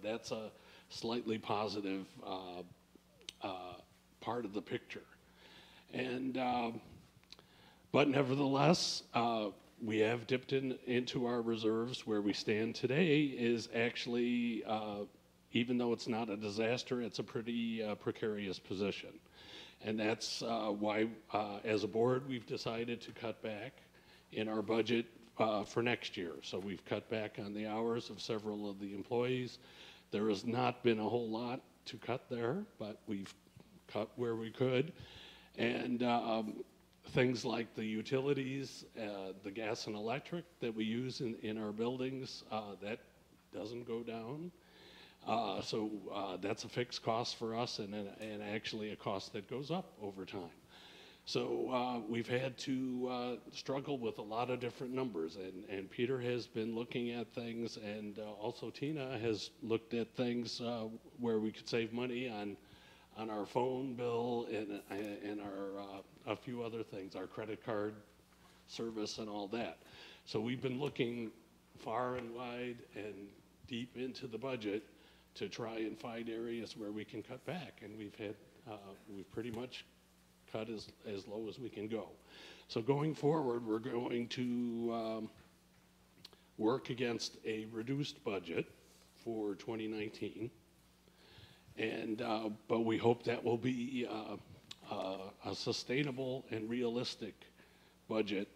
that's a slightly positive part of the picture. And but nevertheless, we have dipped into our reserves. Where we stand today is actually, even though it's not a disaster, it's a pretty precarious position. And that's why, as a board, we've decided to cut back in our budget for next year. So we've cut back on the hours of several of the employees. There has not been a whole lot to cut there, but we've cut where we could. And things like the utilities, the gas and electric that we use in our buildings, that doesn't go down. So that's a fixed cost for us and actually a cost that goes up over time. So we've had to struggle with a lot of different numbers, and Peter has been looking at things, and also Tina has looked at things where we could save money on our phone bill and our a few other things, our credit card service and all that. So we've been looking far and wide and deep into the budget to try and find areas where we can cut back, and we've pretty much cut as low as we can go. So going forward, we're going to work against a reduced budget for 2019, and but we hope that will be a sustainable and realistic budget,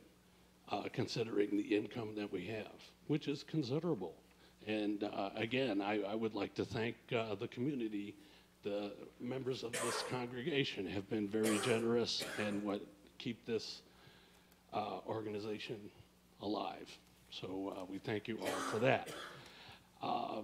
considering the income that we have, which is considerable. And again, I would like to thank the community. The members of this congregation have been very generous and what keep this organization alive. So we thank you all for that. I'll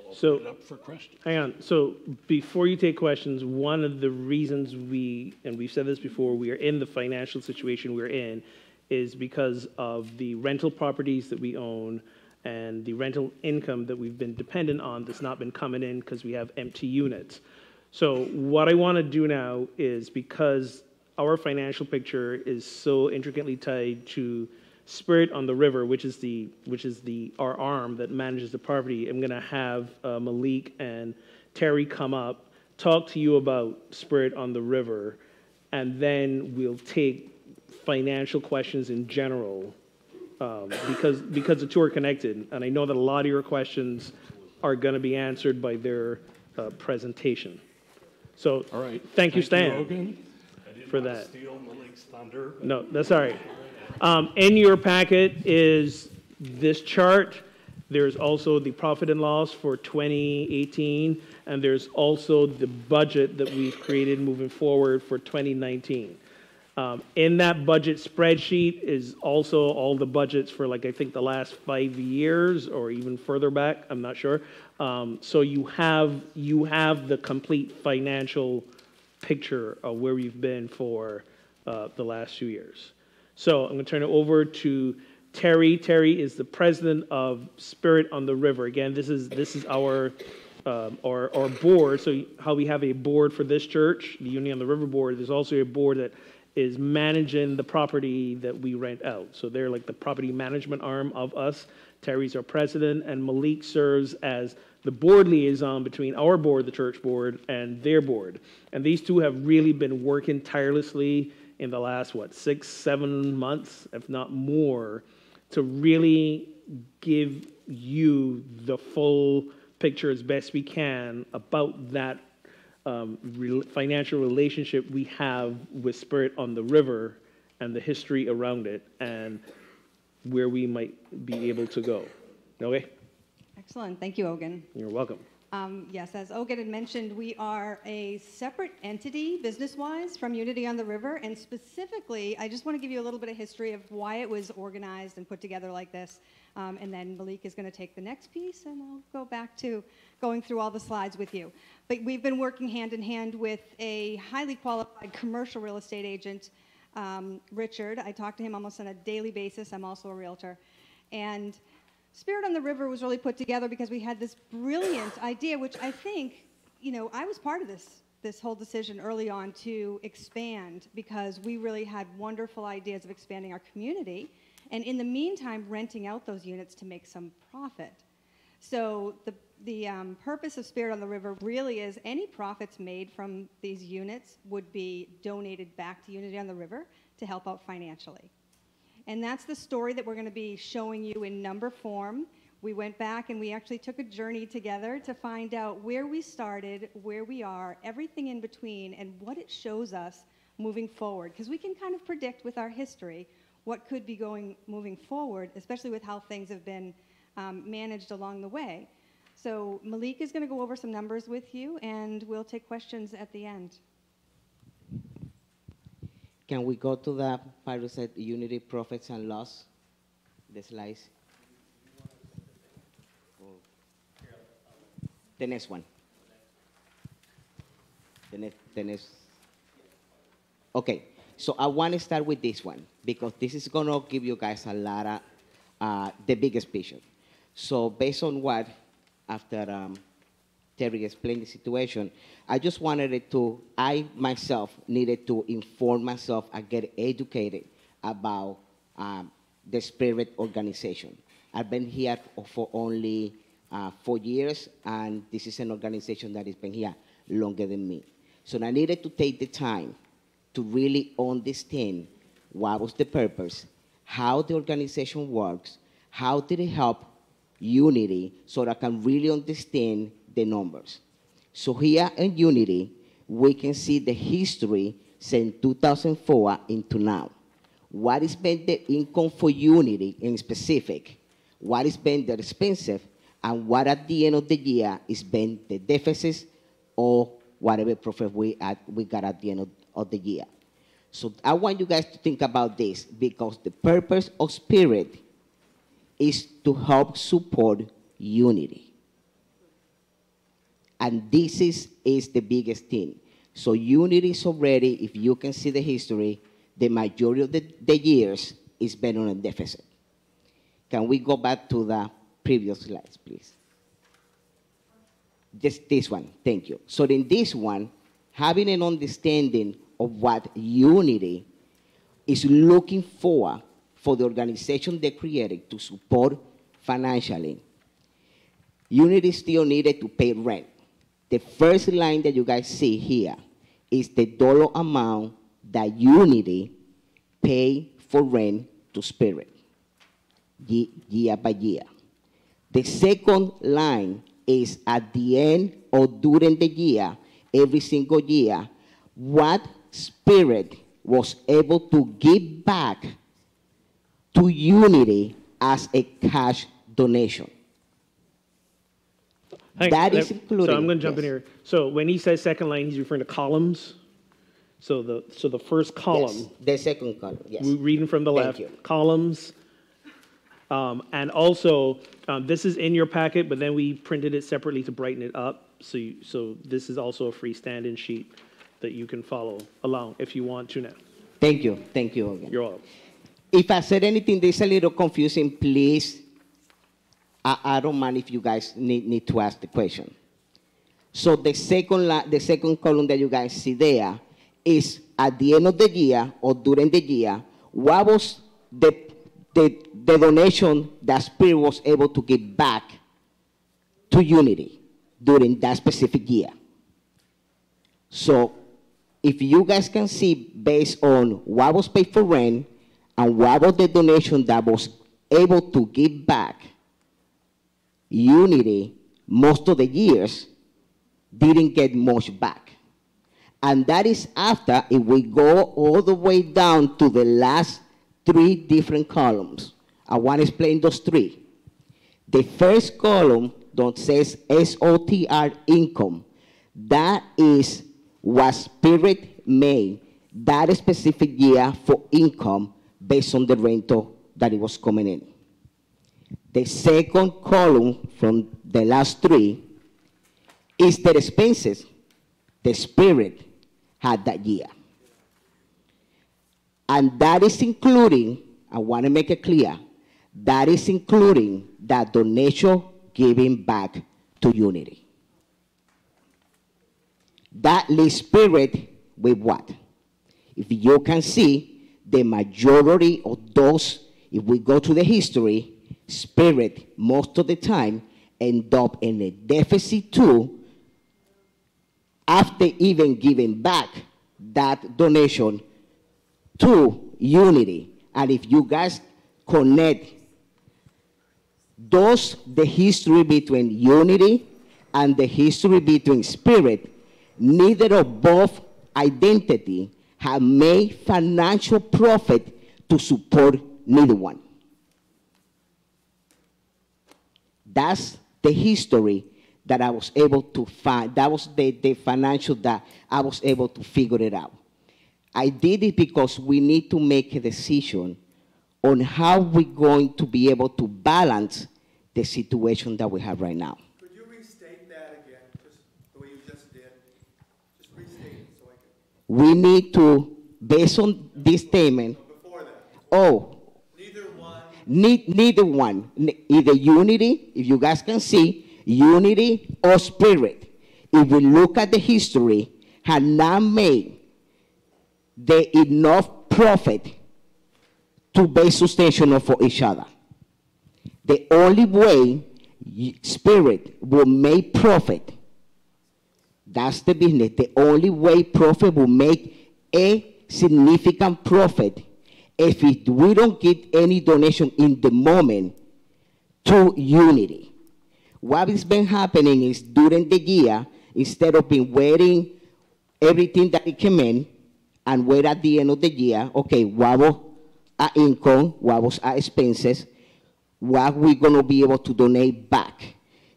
open it up for questions. Hang on. So before you take questions, one of the reasons and we've said this before, we are in the financial situation we're in is because of the rental properties that we own and the rental income that we've been dependent on that's not been coming in because we have empty units. So what I want to do now is, because our financial picture is so intricately tied to Spirit on the River, which is our arm that manages the property, I'm going to have Malik and Terry come up, talk to you about Spirit on the River, and then we'll take financial questions in general. Because the two are connected, and I know that a lot of your questions are going to be answered by their presentation. So, all right. Thank you, Stan, for that. Steal Malik's thunder. No, that's all right. In your packet is this chart. There's also the profit and loss for 2018, and there's also the budget that we've created moving forward for 2019. In that budget spreadsheet is also all the budgets for, like, I think the last 5 years or even further back, I'm not sure. So you have the complete financial picture of where we've been for the last few years. So I'm going to turn it over to Terry. Terry is the president of Spirit on the River. Again, this is our board. So how we have a board for this church, the Unity on the River board, there's also a board that is managing the property that we rent out. So they're like the property management arm of us. Terry's our president, and Malik serves as the board liaison between our board, the church board, and their board. And these two have really been working tirelessly in the last, 6, 7 months, if not more, to really give you the full picture as best we can about that financial relationship we have with Spirit on the River and the history around it and where we might be able to go. Okay? Excellent. Thank you, Ogun. You're welcome. Yes, as Ogun had mentioned, we are a separate entity business-wise from Unity on the River, and specifically, I just want to give you a little bit of history of why it was organized and put together like this, and then Malik is going to take the next piece, and I'll go back to going through all the slides with you. But we've been working hand in hand with a highly qualified commercial real estate agent, Richard. I talk to him almost on a daily basis. I'm also a realtor. And Spirit on the River was really put together because we had this brilliant idea, which I think, I was part of this whole decision early on to expand because we really had wonderful ideas of expanding our community, and in the meantime, renting out those units to make some profit. So the purpose of Spirit on the River really is any profits made from these units would be donated back to Unity on the River to help out financially. And that's the story that we're going to be showing you in number form. We went back and we actually took a journey together to find out where we started, where we are, everything in between, and what it shows us moving forward. Because we can kind of predict with our history what could be moving forward, especially with how things have been managed along the way. So Malik is going to go over some numbers with you, and we'll take questions at the end. Can we go to the part that said Unity profits and loss? The slides. The next one. The next. Okay, so I want to start with this one because this is going to give you guys a lot of the biggest picture. So based on what, after Terry explained the situation, I just I myself needed to inform myself and get educated about the Spirit organization. I've been here for only 4 years, and this is an organization that has been here longer than me. So I needed to take the time to really understand what was the purpose, how the organization works, how did it help Unity, so that I can really understand the numbers. So here in Unity, we can see the history since 2004 into now. What has been the income for Unity in specific, what has been the expensive, and what at the end of the year has been the deficits or whatever profit we got at the end of the year. So I want you guys to think about this because the purpose of Spirit is to help support Unity. And this is the biggest thing. So Unity is already, if you can see the history, the majority of the years is been on a deficit. Can we go back to the previous slides, please? Just this one, thank you. So in this one, having an understanding of what Unity is looking for the organization they created to support financially, Unity still needed to pay rent. The first line that you guys see here is the dollar amount that Unity pay for rent to Spirit year by year. The second line is at the end or during the year, every single year, what Spirit was able to give back to Unity as a cash donation. That is included. So I'm going to jump in here. So when he says second line, he's referring to columns. So the first column. Yes, the second column, yes. We're reading from the left. Thank you. Columns. And also, this is in your packet, but then we printed it separately to brighten it up. So this is also a freestanding sheet that you can follow along if you want to now. Thank you. Thank you again. You're welcome. If I said anything that's a little confusing, please, I don't mind if you guys need to ask the question. So the second column that you guys see there is at the end of the year or during the year, what was the donation that Spirit was able to give back to Unity during that specific year. So if you guys can see based on what was paid for rent and what was the donation that was able to give back, Unity, most of the years, didn't get much back. And that is after, if we go all the way down to the last 3 different columns. I want to explain those 3. The first column that says SOTR income, that is what Spirit made that specific year for income based on the rental that it was coming in. The second column from the last 3 is the expenses the Spirit had that year. And that is including, I want to make it clear, that is including that donation giving back to Unity. That leaves Spirit with what? If you can see, the majority of those, if we go to the history, Spirit, most of the time, end up in a deficit too, after even giving back that donation to Unity. And if you guys connect the history between Unity and the history between Spirit, neither of both identity have made financial profit to support neither one. That's the history that I was able to find. That was the financial that I was able to figure it out. I did it because we need to make a decision on how we're going to be able to balance the situation that we have right now. Could you restate that again, just the way you just did? Just restate it so I can... We need to, based on this statement, Before that. Oh, Neither one. neither one, either Unity, if you guys can see, Unity or Spirit, if we look at the history, had not made the enough profit to be sustainable for each other. The only way Spirit will make profit, that's the business, the only way profit will make a significant profit if we don't get any donation in the moment to Unity. What has been happening is during the year, instead of being waiting everything that it came in, and wait at the end of the year, okay, what was our income, what was our expenses, what we're going to be able to donate back.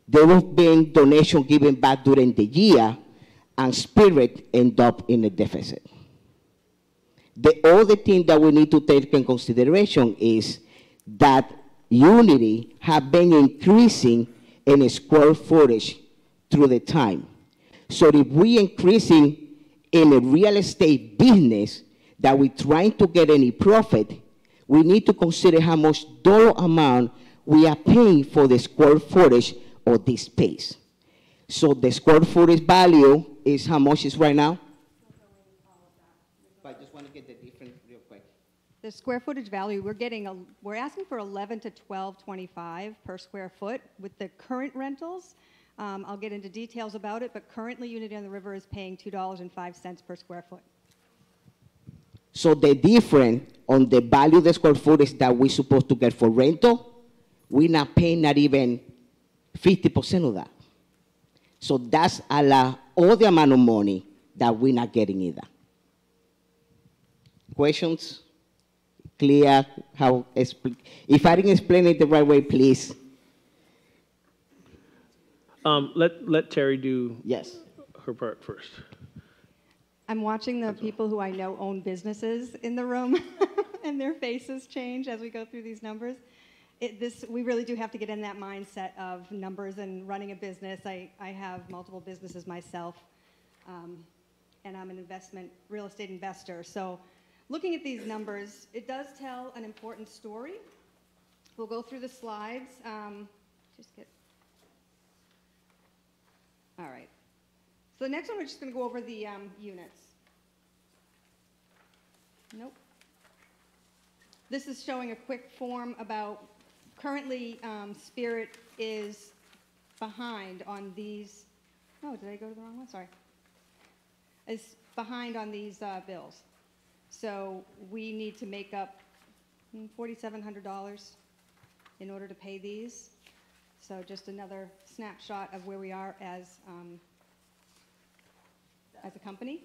There was been donation given back during the year, and Spirit end up in a deficit. The other thing that we need to take in consideration is that Unity have been increasing in square footage through the time. So if we increasing in a real estate business that we're trying to get any profit, we need to consider how much dollar amount we are paying for the square footage of this space. So the square footage value is how much is right now? I just want to get the difference real quick. The square footage value, we're asking for 11 to 12.25 per square foot with the current rentals. I'll get into details about it, but currently Unity on the River is paying $2.05 per square foot. So the difference on the value of the square footage that we're supposed to get for rental, we're not paying not even 50% of that. So that's all the amount of money that we're not getting either. Questions? Clear? If I didn't explain it the right way, please. Let Terry do Yes. her part first. I'm watching the people who I know own businesses in the room, and their faces change as we go through these numbers. We really do have to get in that mindset of numbers and running a business. I have multiple businesses myself, and I'm an real estate investor. So looking at these numbers, it does tell an important story. We'll go through the slides. All right. So the next one, we're just going to go over the units. Nope. This is showing a quick form about currently Spirit is behind on these. Oh, did I go to the wrong one? Sorry. Is behind on these bills. So we need to make up $4,700 in order to pay these. So just another snapshot of where we are as a company.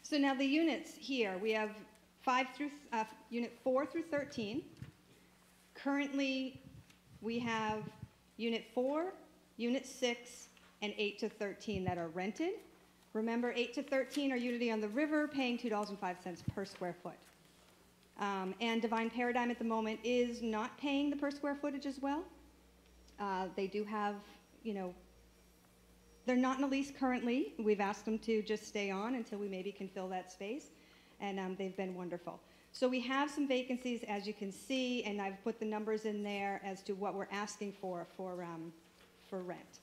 So now the units here, we have unit 4 through 13. Currently, we have unit 4, unit 6, and 8 to 13 that are rented. Remember, 8 to 13 are Unity on the River, paying $2.05 per square foot. And Divine Paradigm at the moment is not paying the per square footage as well. They do have, they're not in a lease currently. We've asked them to just stay on until we maybe can fill that space, and they've been wonderful. So we have some vacancies, as you can see, and I've put the numbers in there as to what we're asking for rent.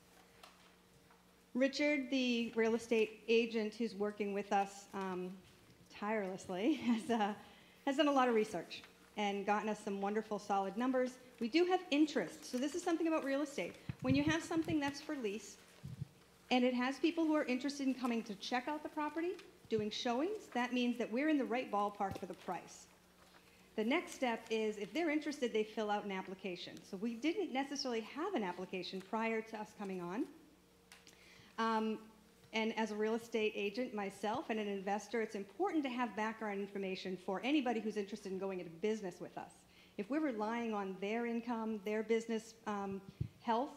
Richard, the real estate agent who's working with us tirelessly, has done a lot of research and gotten us some wonderful, solid numbers. We do have interest. So this is something about real estate. When you have something that's for lease, and it has people who are interested in coming to check out the property, doing showings, that means that we're in the right ballpark for the price. The next step is, if they're interested, they fill out an application. So we didn't necessarily have an application prior to us coming on. And as a real estate agent myself and an investor, it's important to have background information for anybody who's interested in going into business with us. If we're relying on their income, their business health,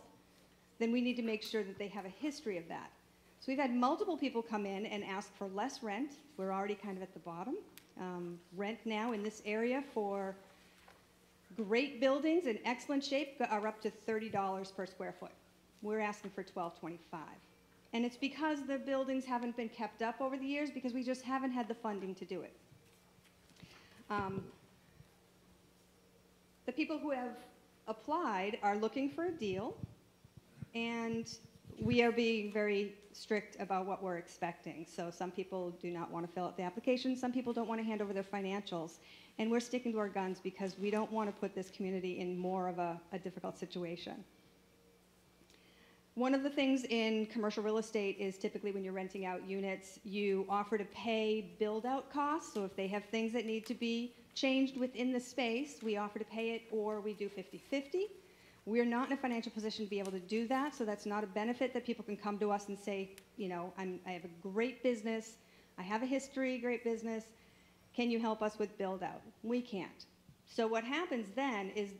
then we need to make sure that they have a history of that. So we've had multiple people come in and ask for less rent. We're already kind of at the bottom. Rent now in this area for great buildings in excellent shape are up to $30 per square foot. We're asking for $12.25. And it's because the buildings haven't been kept up over the years, because we just haven't had the funding to do it. The people who have applied are looking for a deal, and we are being very strict about what we're expecting. So some people do not want to fill out the application. Some people don't want to hand over their financials. And we're sticking to our guns because we don't want to put this community in more of a difficult situation. One of the things in commercial real estate is typically when you're renting out units, you offer to pay build-out costs. So if they have things that need to be changed within the space, we offer to pay it, or we do 50-50. We're not in a financial position to be able to do that, so that's not a benefit that people can come to us and say, I have a great business, I have a history, great business, can you help us with build-out? We can't. So what happens then is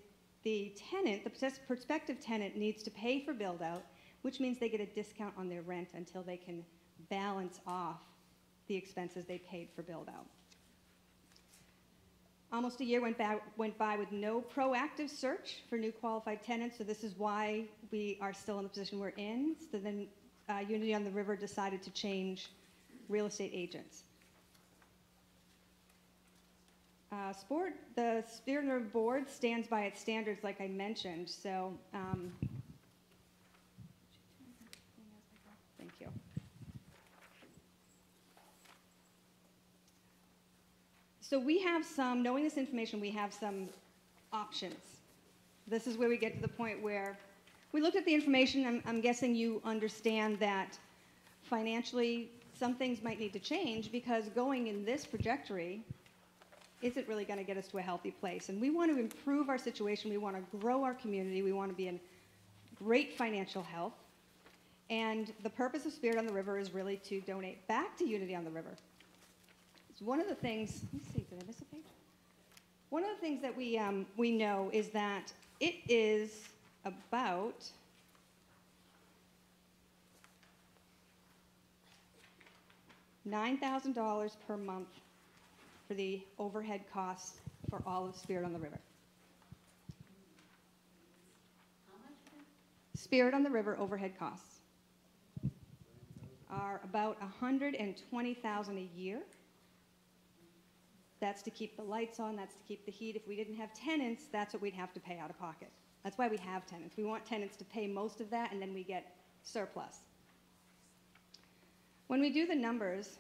the tenant, the prospective tenant, needs to pay for build-out, which means they get a discount on their rent until they can balance off the expenses they paid for build-out. Almost a year went by with no proactive search for new qualified tenants, so this is why we are still in the position we're in. So then Unity on the River decided to change real estate agents. The Spirit and River Board stands by its standards, like I mentioned, so thank you. So we have knowing this information, we have some options. This is where we get to the point where we looked at the information. I'm guessing you understand that financially some things might need to change, because going in this trajectory isn't really going to get us to a healthy place. And we want to improve our situation. We want to grow our community. We want to be in great financial health. And the purpose of Spirit on the River is really to donate back to Unity on the River. One of the things, let's see, did I miss a page? One of the things that we know is that it is about $9,000 per month for the overhead costs for all of Spirit on the River. Spirit on the River overhead costs are about $120,000 a year. That's to keep the lights on, that's to keep the heat. If we didn't have tenants, that's what we'd have to pay out of pocket. That's why we have tenants. We want tenants to pay most of that, and then we get surplus. When we do the numbers,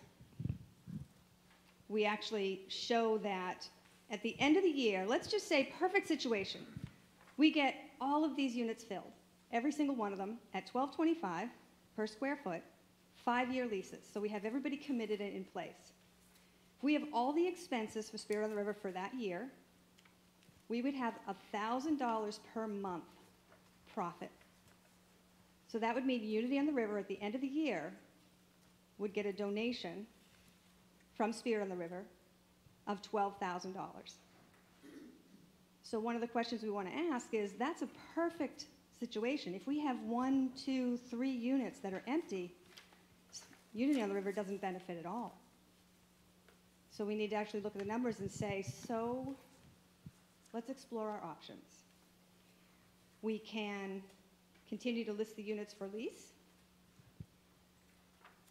we actually show that at the end of the year, let's just say perfect situation, we get all of these units filled, every single one of them at $12.25 per square foot, 5-year leases. So we have everybody committed and in place. If we have all the expenses for Spirit on the River for that year, we would have $1,000 per month profit. So that would mean Unity on the River at the end of the year would get a donation from Spirit on the River of $12,000. So one of the questions we want to ask is, that's a perfect situation. If we have 1, 2, 3 units that are empty, Unity on the River doesn't benefit at all. So we need to actually look at the numbers and say, so let's explore our options. We can continue to list the units for lease.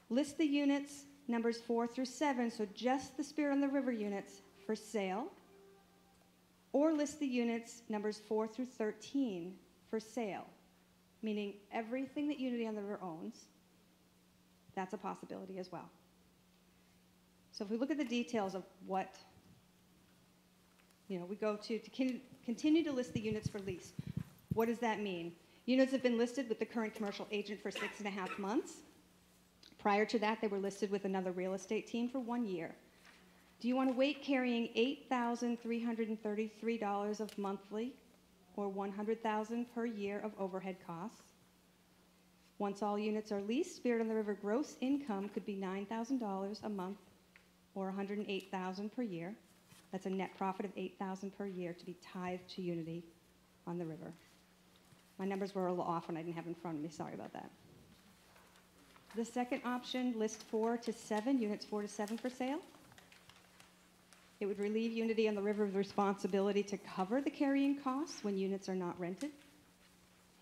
List the units, numbers 4 through 7, so just the Spirit on the River units for sale. Or list the units, numbers 4 through 13, for sale, meaning everything that Unity on the River owns. That's a possibility as well. So if we look at the details of what, we go to continue to list the units for lease. What does that mean? Units have been listed with the current commercial agent for 6.5 months. Prior to that, they were listed with another real estate team for 1 year. Do you want to wait carrying $8,333 of monthly or $100,000 per year of overhead costs? Once all units are leased, Spirit on the River gross income could be $9,000 a month or $108,000 per year. That's a net profit of $8,000 per year to be tithed to Unity on the River. My numbers were a little off when I didn't have in front of me. Sorry about that. The second option, list 4 to 7, units 4 to 7 for sale. It would relieve Unity on the River of the responsibility to cover the carrying costs when units are not rented.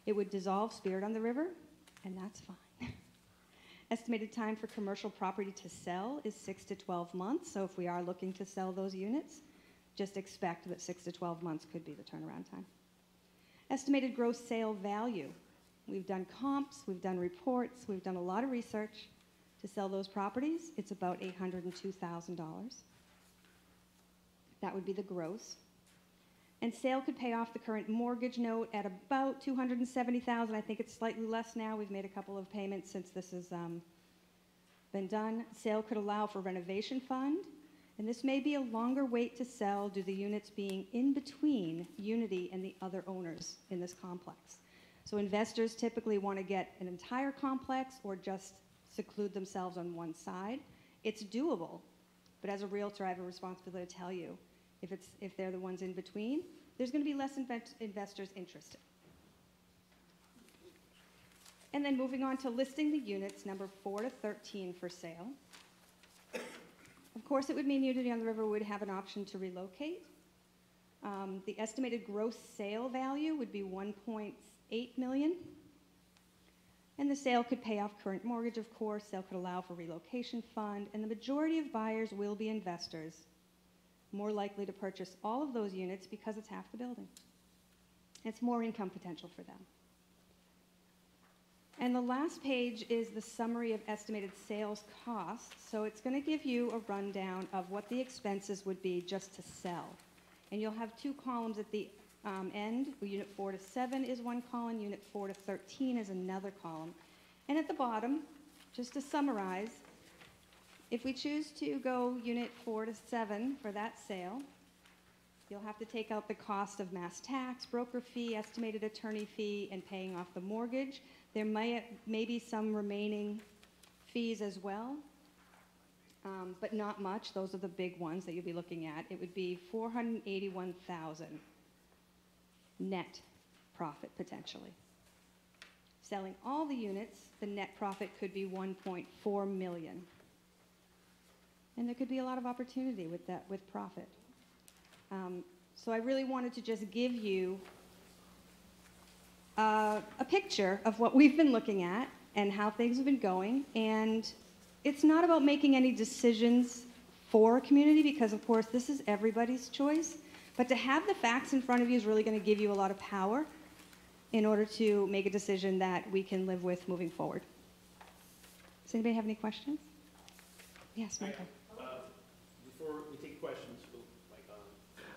It would dissolve Spirit on the River, and that's fine. Estimated time for commercial property to sell is 6 to 12 months, so if we are looking to sell those units, just expect that 6 to 12 months could be the turnaround time. Estimated gross sale value. We've done comps, we've done reports, we've done a lot of research to sell those properties. It's about $802,000. That would be the gross. And sale could pay off the current mortgage note at about $270,000. I think it's slightly less now. We've made a couple of payments since this has been done. Sale could allow for renovation fund, and this may be a longer wait to sell due to the units being in between Unity and the other owners in this complex. So investors typically want to get an entire complex or just seclude themselves on one side. It's doable, but as a realtor, I have a responsibility to tell you, if they're the ones in between, there's going to be less investors interested. And then moving on to listing the units, number 4 to 13 for sale. Of course, it would mean Unity on the River would have an option to relocate. The estimated gross sale value would be $1.8 million. And the sale could pay off current mortgage, of course. Sale could allow for relocation fund. And the majority of buyers will be investors, more likely to purchase all of those units because it's half the building. It's more income potential for them. And the last page is the summary of estimated sales costs. So it's going to give you a rundown of what the expenses would be just to sell. And you'll have 2 columns at the end. Unit 4 to 7 is one column, unit 4 to 13 is another column. And at the bottom, just to summarize, if we choose to go unit 4 to 7 for that sale, you'll have to take out the cost of mass tax, broker fee, estimated attorney fee, and paying off the mortgage. There may be some remaining fees as well, but not much. Those are the big ones that you'll be looking at. It would be $481,000 net profit potentially. Selling all the units, the net profit could be $1.4 million. And there could be a lot of opportunity with that, with profit. So I really wanted to just give you a picture of what we've been looking at and how things have been going. And it's not about making any decisions for a community, because of course this is everybody's choice. But to have the facts in front of you is really going to give you a lot of power in order to make a decision that we can live with moving forward. Does anybody have any questions? Yes, Michael. Before we take questions,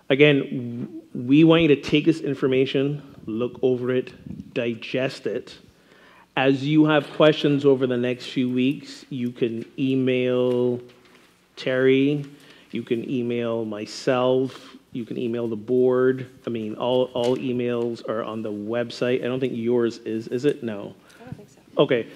again, we want you to take this information, look over it, digest it. As you have questions over the next few weeks, you can email Terry, you can email myself, you can email the board. I mean, all emails are on the website. I don't think yours is it? No. I don't think so. Okay,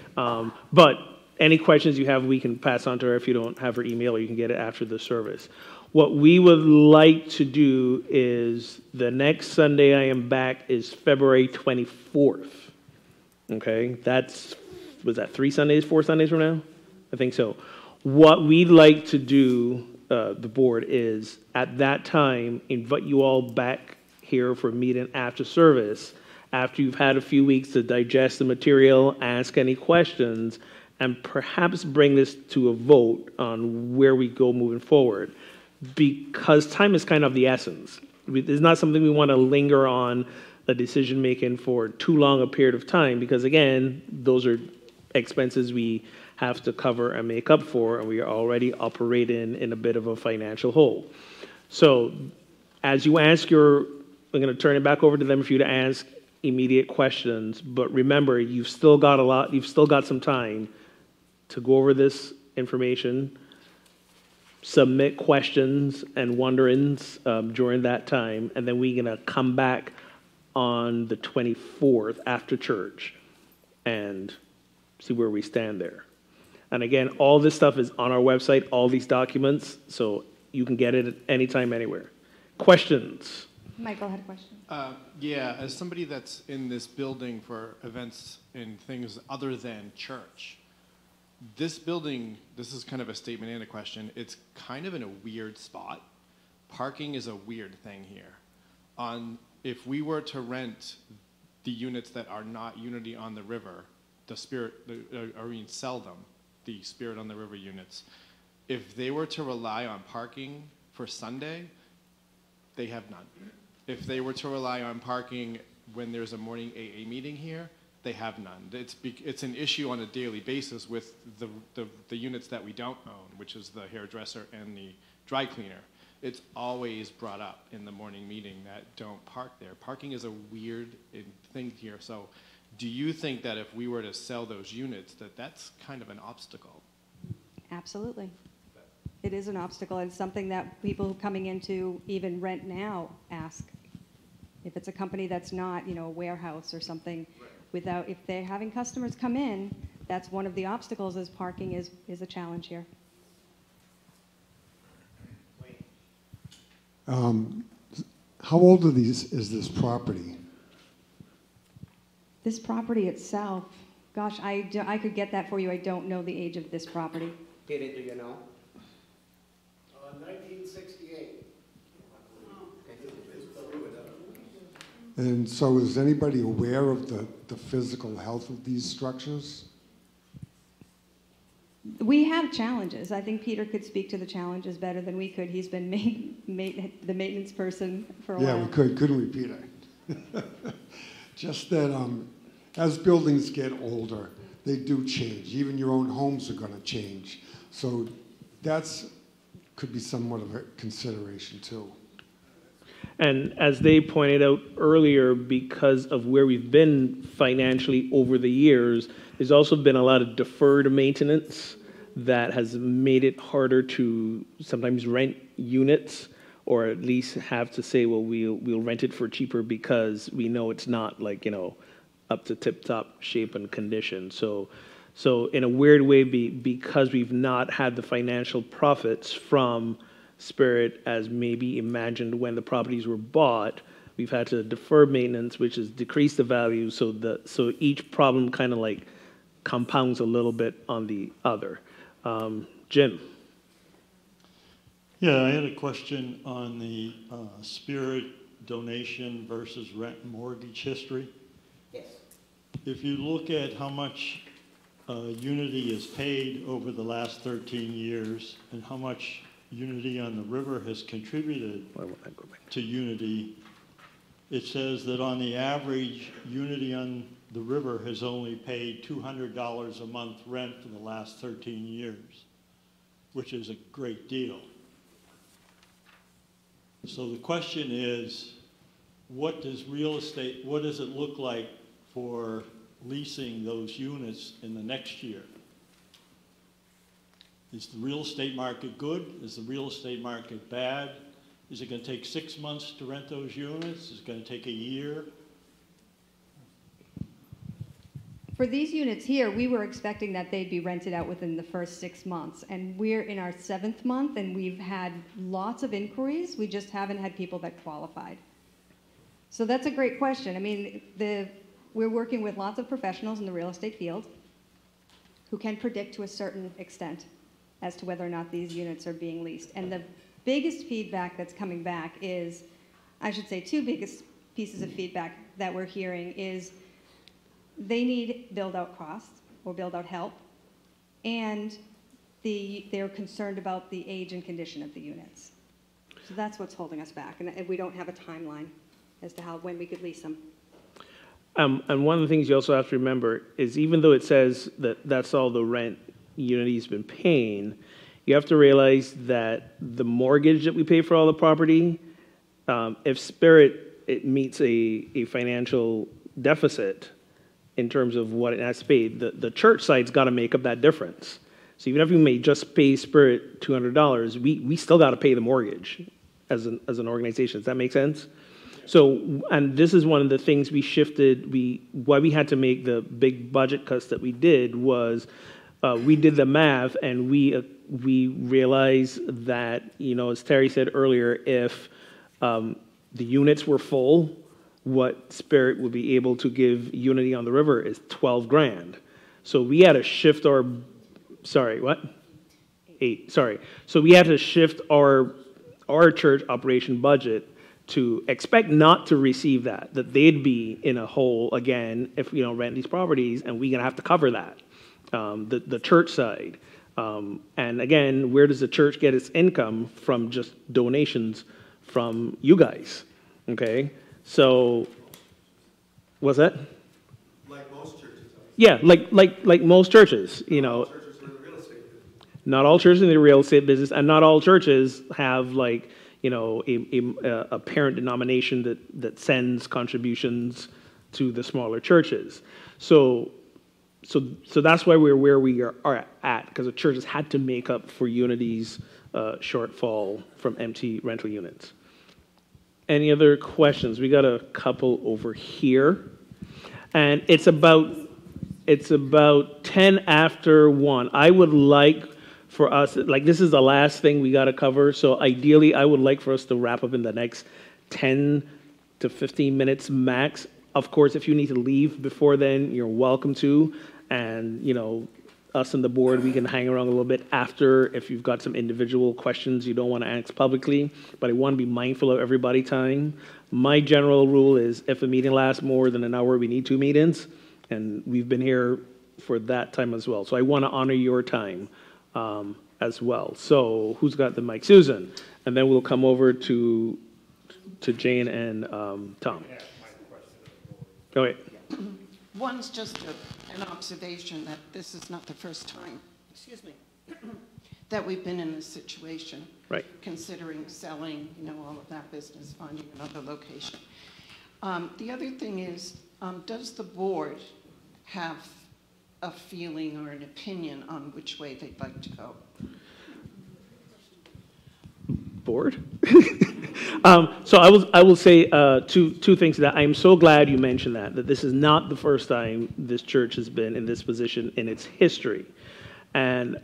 but any questions you have, we can pass on to her if you don't have her email, or you can get it after the service. What we would like to do is, the next Sunday I am back is February 24th. Okay, was that 4 Sundays from now? I think so. What we'd like to do, the board, is at that time invite you all back here for a meeting after service, after you've had a few weeks to digest the material, ask any questions, and perhaps bring this to a vote on where we go moving forward. Because time is kind of the essence. It's not something we want to linger on a decision making for too long a period of time, because again, those are expenses we have to cover and make up for, and we are already operating in a bit of a financial hole. So as you ask I'm going to turn it back over to them for you to ask immediate questions, but remember, you've still got some time to go over this information, submit questions and wonderings during that time, and then we're going to come back on the 24th after church and see where we stand there. And again, all this stuff is on our website, all these documents, so you can get it at any time, anywhere. Questions? Michael had a question. Yeah, as somebody that's in this building for events and things other than church, this building, this is kind of a statement and a question, it's kind of in a weird spot. Parking is a weird thing here. If we were to rent the units that are not Unity on the River, sell them, the Spirit on the River units, if they were to rely on parking for Sunday, they have none. If they were to rely on parking when there's a morning AA meeting here, they have none. It's an issue on a daily basis with the units that we don't own, which is the hairdresser and the dry cleaner. It's always brought up in the morning meeting that don't park there. Parking is a weird thing here. So do you think that if we were to sell those units, that's kind of an obstacle? Absolutely. It is an obstacle. It's something that people coming in to even rent now ask. If it's a company that's not, a warehouse or something, if they're having customers come in, that's one of the obstacles, is parking is a challenge here. How old is this property? This property itself, gosh, I could get that for you. I don't know the age of this property. Peter, do you know? 1968. And so is anybody aware of the physical health of these structures? We have challenges. I think Peter could speak to the challenges better than we could. He's been the maintenance person for a while. Yeah, we couldn't we, Peter? Just that as buildings get older, they do change. Even your own homes are going to change. So could be somewhat of a consideration too. And as they pointed out earlier, because of where we've been financially over the years, there's also been a lot of deferred maintenance that has made it harder to sometimes rent units, or at least have to say, well, we'll rent it for cheaper because we know it's not up to tip-top shape and condition. So in a weird way, because we've not had the financial profits from Spirit as maybe imagined when the properties were bought, we've had to defer maintenance, which has decreased the value. So each problem kind of compounds a little bit on the other. Jim. Yeah, I had a question on the spirit donation versus rent and mortgage history. Yes. If you look at how much Unity has paid over the last 13 years and how much Unity on the River has contributed to Unity, it says that on the average, Unity on the River has only paid $200 a month rent for the last 13 years, which is a great deal. So the question is, what does it look like for leasing those units in the next year? Is the real estate market good? Is the real estate market bad? Is it going to take 6 months to rent those units? Is it going to take a year? For these units here, we were expecting that they'd be rented out within the first 6 months, and we're in our 7th month, and we've had lots of inquiries. We just haven't had people that qualified. So that's a great question. I mean, we're working with lots of professionals in the real estate field who can predict to a certain extent as to whether or not these units are being leased. And the biggest feedback that's coming back is, I should say 2 biggest pieces of feedback that we're hearing is they need build-out costs or build-out help, and they're concerned about the age and condition of the units. So that's what's holding us back, and we don't have a timeline as to when we could lease them. And one of the things you also have to remember is even though it says that that's all the rent Unity's been paying, you have to realize that the mortgage that we pay for all the property, if Spirit meets a financial deficit in terms of what it has to pay, the church side's got to make up that difference. So even if we may just pay Spirit $200, we still got to pay the mortgage as an organization. Does that make sense? So, and this is one of the things we shifted. Why we had to make the big budget cuts that we did was we did the math and we realized that, as Terry said earlier, if the units were full, what Spirit would be able to give Unity on the River is $12,000. So we had to shift our, sorry, what? 8, sorry. So we had to shift our church operation budget to expect not to receive that they'd be in a hole again if we don't rent these properties, and we're gonna have to cover that, the church side. And again, where does the church get its income? From just donations from you guys, okay? So, what's that? Like most churches. Yeah, like most churches, All churches are in the real estate business. Not all churches in the real estate business, and not all churches have a parent denomination that sends contributions to the smaller churches. So that's why we're where we are at, because the churches had to make up for Unity's shortfall from empty rental units. Any other questions? We got a couple over here, and it's about 10 after 1. I would like for us, this is the last thing we got to cover, so ideally I would like for us to wrap up in the next 10 to 15 minutes max. Of course, if you need to leave before then, you're welcome to, and us and the board, we can hang around a little bit after if you've got some individual questions you don't want to ask publicly, but I want to be mindful of everybody's time. My general rule is if a meeting lasts more than an hour, we need 2 meetings, and we've been here for that time as well. So I want to honor your time as well. So who's got the mic? Susan. And then we'll come over to Jane and Tom. Go ahead. One's just an observation that this is not the first time, excuse me, that we've been in this situation. Right. Considering selling, all of that business, finding another location. The other thing is, does the board have a feeling or an opinion on which way they'd like to go? Board? So I will say two things to that. I'm so glad you mentioned that this is not the first time this church has been in this position in its history. And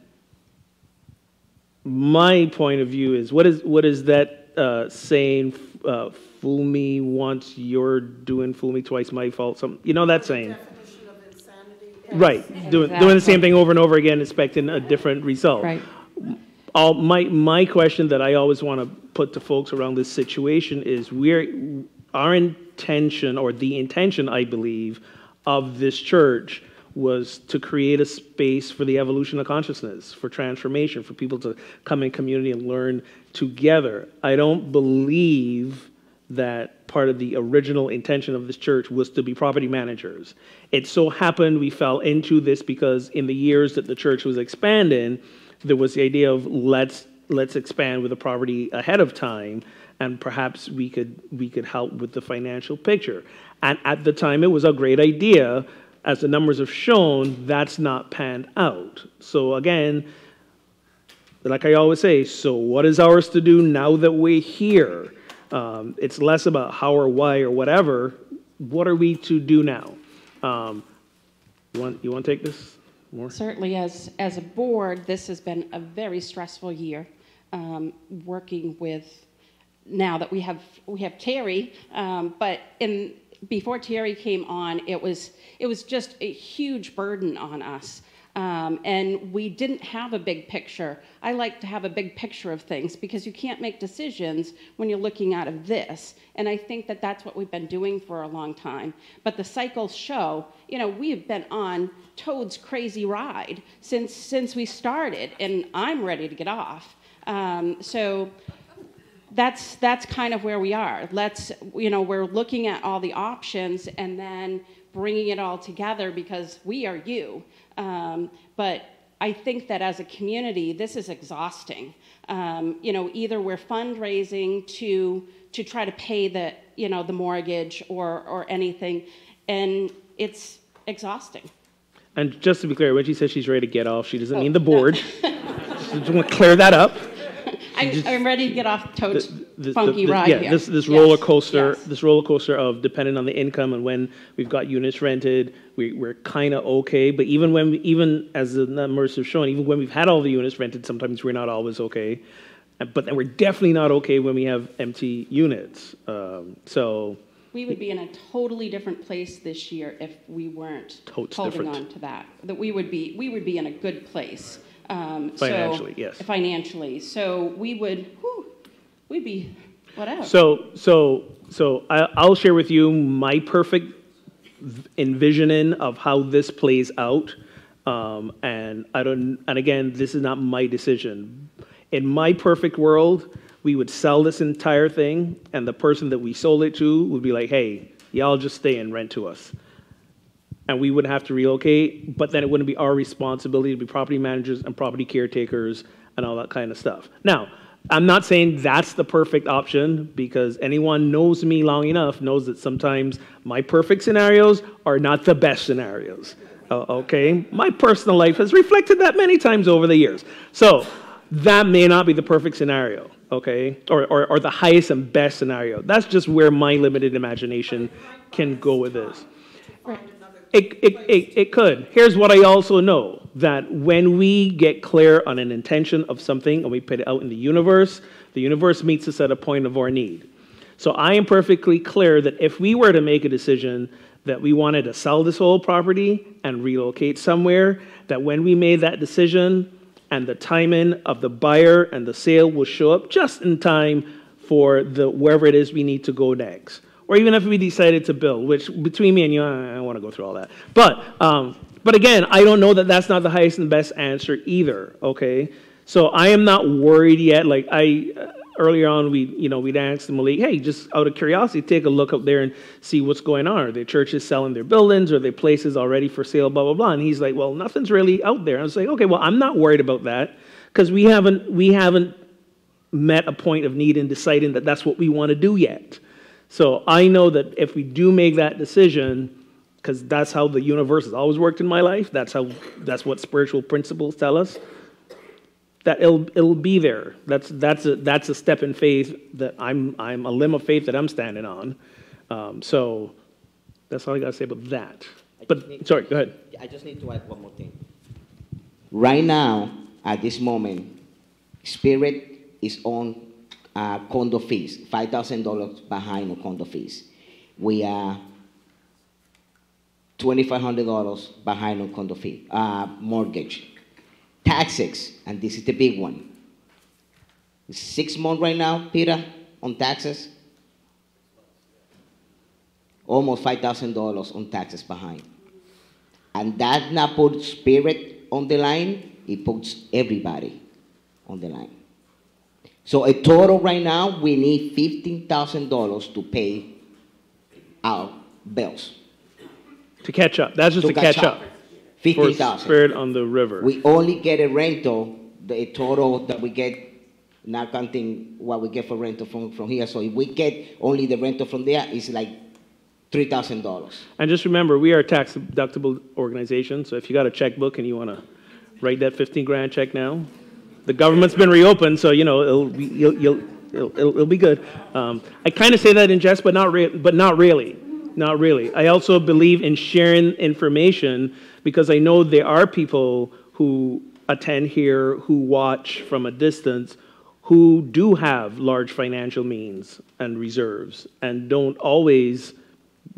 my point of view is, what is that saying, fool me once, you're doing fool me twice, my fault, that saying. Definition of insanity. Right, doing the same thing over and over again, expecting a different result. Right. My question that I always want to put to folks around this situation is our intention, or the intention, I believe, of this church was to create a space for the evolution of consciousness, for transformation, for people to come in community and learn together. I don't believe that part of the original intention of this church was to be property managers. It so happened we fell into this because in the years that the church was expanding, there was the idea of let's expand with the property ahead of time, and perhaps we could help with the financial picture. And at the time, it was a great idea. As the numbers have shown, that's not panned out. So again, like I always say, so what is ours to do now that we're here? It's less about how or why or whatever. What are we to do now? You want to take this more? Certainly, as a board, this has been a very stressful year. Working with, now that we have Terry, but before Terry came on, it was just a huge burden on us. And we didn't have a big picture. I like to have a big picture of things because you can't make decisions when you're looking out of this. And I think that that's what we've been doing for a long time. But the cycles show, we have been on Toad's crazy ride since we started, and I'm ready to get off. So that's kind of where we are. We're looking at all the options and then bringing it all together because we are you. But I think that as a community, this is exhausting. Either we're fundraising to try to pay the mortgage or anything, and it's exhausting. And just to be clear, when she says she's ready to get off, she doesn't mean the board. Just want to clear that up. I'm ready to get off Toad's funky ride here. This roller coaster, this roller coaster of depending on the income and when we've got units rented, we're kind of okay. But even as the numbers have shown, even when we've had all the units rented, sometimes we're not always okay. But then we're definitely not okay when we have empty units. So we would be in a totally different place this year if we weren't holding on to that. That we would be in a good place. Financially, yes. Financially, so we'd be whatever. So I'll share with you my perfect envisioning of how this plays out, and again, this is not my decision. In my perfect world, we would sell this entire thing, and the person that we sold it to would be like, "Hey, y'all just stay and rent to us." And we wouldn't have to relocate, but then it wouldn't be our responsibility to be property managers and property caretakers and all that kind of stuff. Now, I'm not saying that's the perfect option because anyone knows me long enough knows that sometimes my perfect scenarios are not the best scenarios, okay? My personal life has reflected that many times over the years. So that may not be the perfect scenario, okay? Or the highest and best scenario. That's just where my limited imagination can go with this. It could. Here's what I also know, that when we get clear on an intention of something and we put it out in the universe meets us at a point of our need. So I am perfectly clear that if we were to make a decision that we wanted to sell this whole property and relocate somewhere, that when we made that decision and the timing of the buyer and the sale will show up just in time for wherever it is we need to go next. Or even if we decided to build, which between me and you, I don't want to go through all that. But again, I don't know that that's not the highest and best answer either, okay? So I am not worried yet. Like earlier on, we'd asked Millet, hey, just out of curiosity, take a look up there and see what's going on. Are there churches selling their buildings? Are there places already for sale, blah, blah, blah? And he's like, well, nothing's really out there. I was like, okay, well, I'm not worried about that because we haven't met a point of need in deciding that that's what we want to do yet. So I know that if we do make that decision, because that's how the universe has always worked in my life, that's what spiritual principles tell us, that it'll be there. That's a step in faith that I'm a limb of faith that I'm standing on. So that's all I gotta say about that. But sorry, go ahead. I just need to add one more thing. Right now, at this moment, Spirit is on condo fees, $5,000 behind on condo fees. We are $2,500 behind on condo fee, mortgage. Taxes, and this is the big one. 6 months right now, Peter, on taxes. Almost $5,000 on taxes behind. And that not put Spirit on the line, it puts everybody on the line. So a total right now, we need $15,000 to pay our bills. To catch up. That's just to catch up. 15,000. Spirit on the river. We only get a rental, the total that we get, not counting what we get for rental from here. So if we get only the rental from there, it's like $3,000. And just remember, we are a tax deductible organization, so if you got a checkbook and you want to write that 15 grand check now, the government's been reopened, so you know it'll be good. I kind of say that in jest, but not really. Not really. I also believe in sharing information because I know there are people who attend here, who watch from a distance, who do have large financial means and reserves and don't always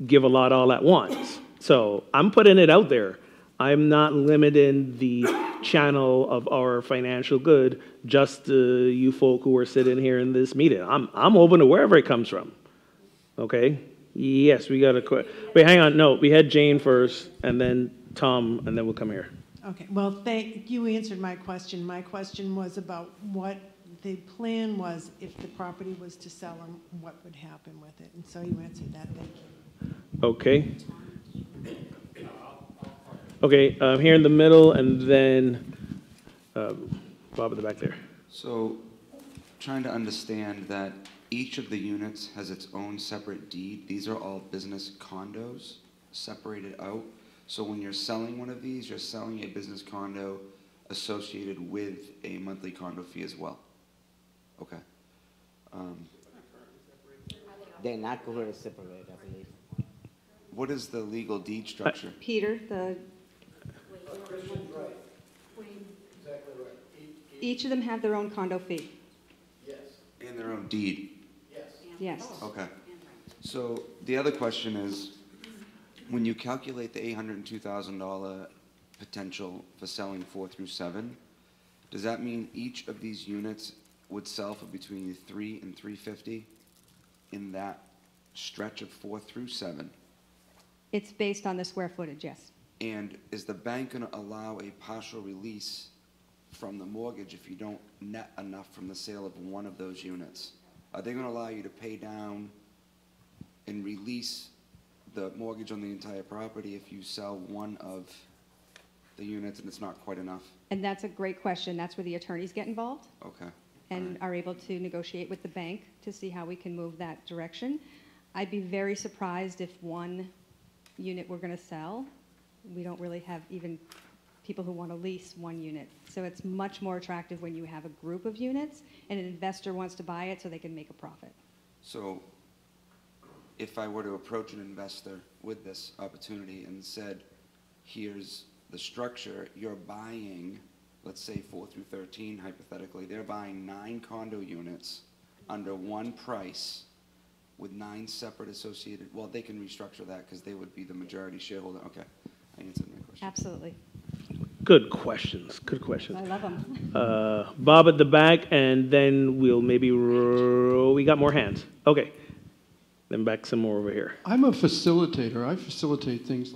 give a lot all at once. So I'm putting it out there. I'm not limiting the channel of our financial good just to you folk who are sitting here in this meeting. I'm open to wherever it comes from. Okay? Yes, we got a question. Wait, hang on. No, we had Jane first, and then Tom, and then we'll come here. Okay, well, thank you. Answered my question. My question was about what the plan was if the property was to sell and what would happen with it. And so you answered that. Thank you. Okay. Okay, here in the middle, and then Bob at the back there. So, trying to understand that each of the units has its own separate deed. These are all business condos separated out. So when you're selling one of these, you're selling a business condo associated with a monthly condo fee as well. Okay. They're not currently separated, I believe. What is the legal deed structure? Peter, each of them have their own condo fee. Yes. And their own deed? Yes. Yes. Okay. So the other question is, when you calculate the $802,000 potential for selling 4 through 7, does that mean each of these units would sell for between $3 and $350 in that stretch of 4 through 7? It's based on the square footage, yes. And is the bank going to allow a partial release from the mortgage if you don't net enough from the sale of one of those units? Are they going to allow you to pay down and release the mortgage on the entire property if you sell one of the units and it's not quite enough? And that's a great question. That's where the attorneys get involved. Okay. And are able to negotiate with the bank to see how we can move that direction. I'd be very surprised if one unit we're going to sell, we don't really have even people who want to lease one unit. So it's much more attractive when you have a group of units and an investor wants to buy it so they can make a profit. So if I were to approach an investor with this opportunity and said, here's the structure, you're buying, let's say 4 through 13, hypothetically, they're buying 9 condo units under one price with 9 separate associated, well, they can restructure that because they would be the majority shareholder. Okay, I answered my question. Absolutely. Good questions. Good questions. I love them. Bob at the back, and then we'll maybe we got more hands. Okay, then back some more over here. I'm a facilitator. I facilitate things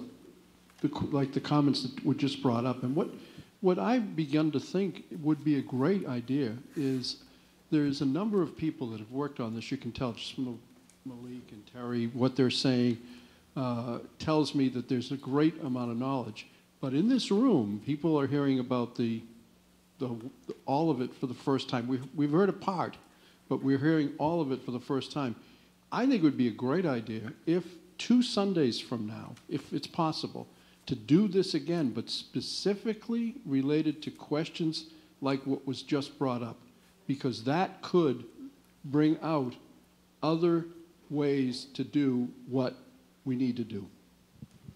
like the comments that were just brought up. And what I've begun to think would be a great idea is there's a number of people that have worked on this. You can tell just from Malik and Terry, what they're saying tells me that there's a great amount of knowledge. But in this room, people are hearing about all of it for the first time. We've heard a part, but we're hearing all of it for the first time. I think it would be a great idea if 2 Sundays from now, if it's possible, to do this again, but specifically related to questions like what was just brought up, because that could bring out other ways to do what we need to do.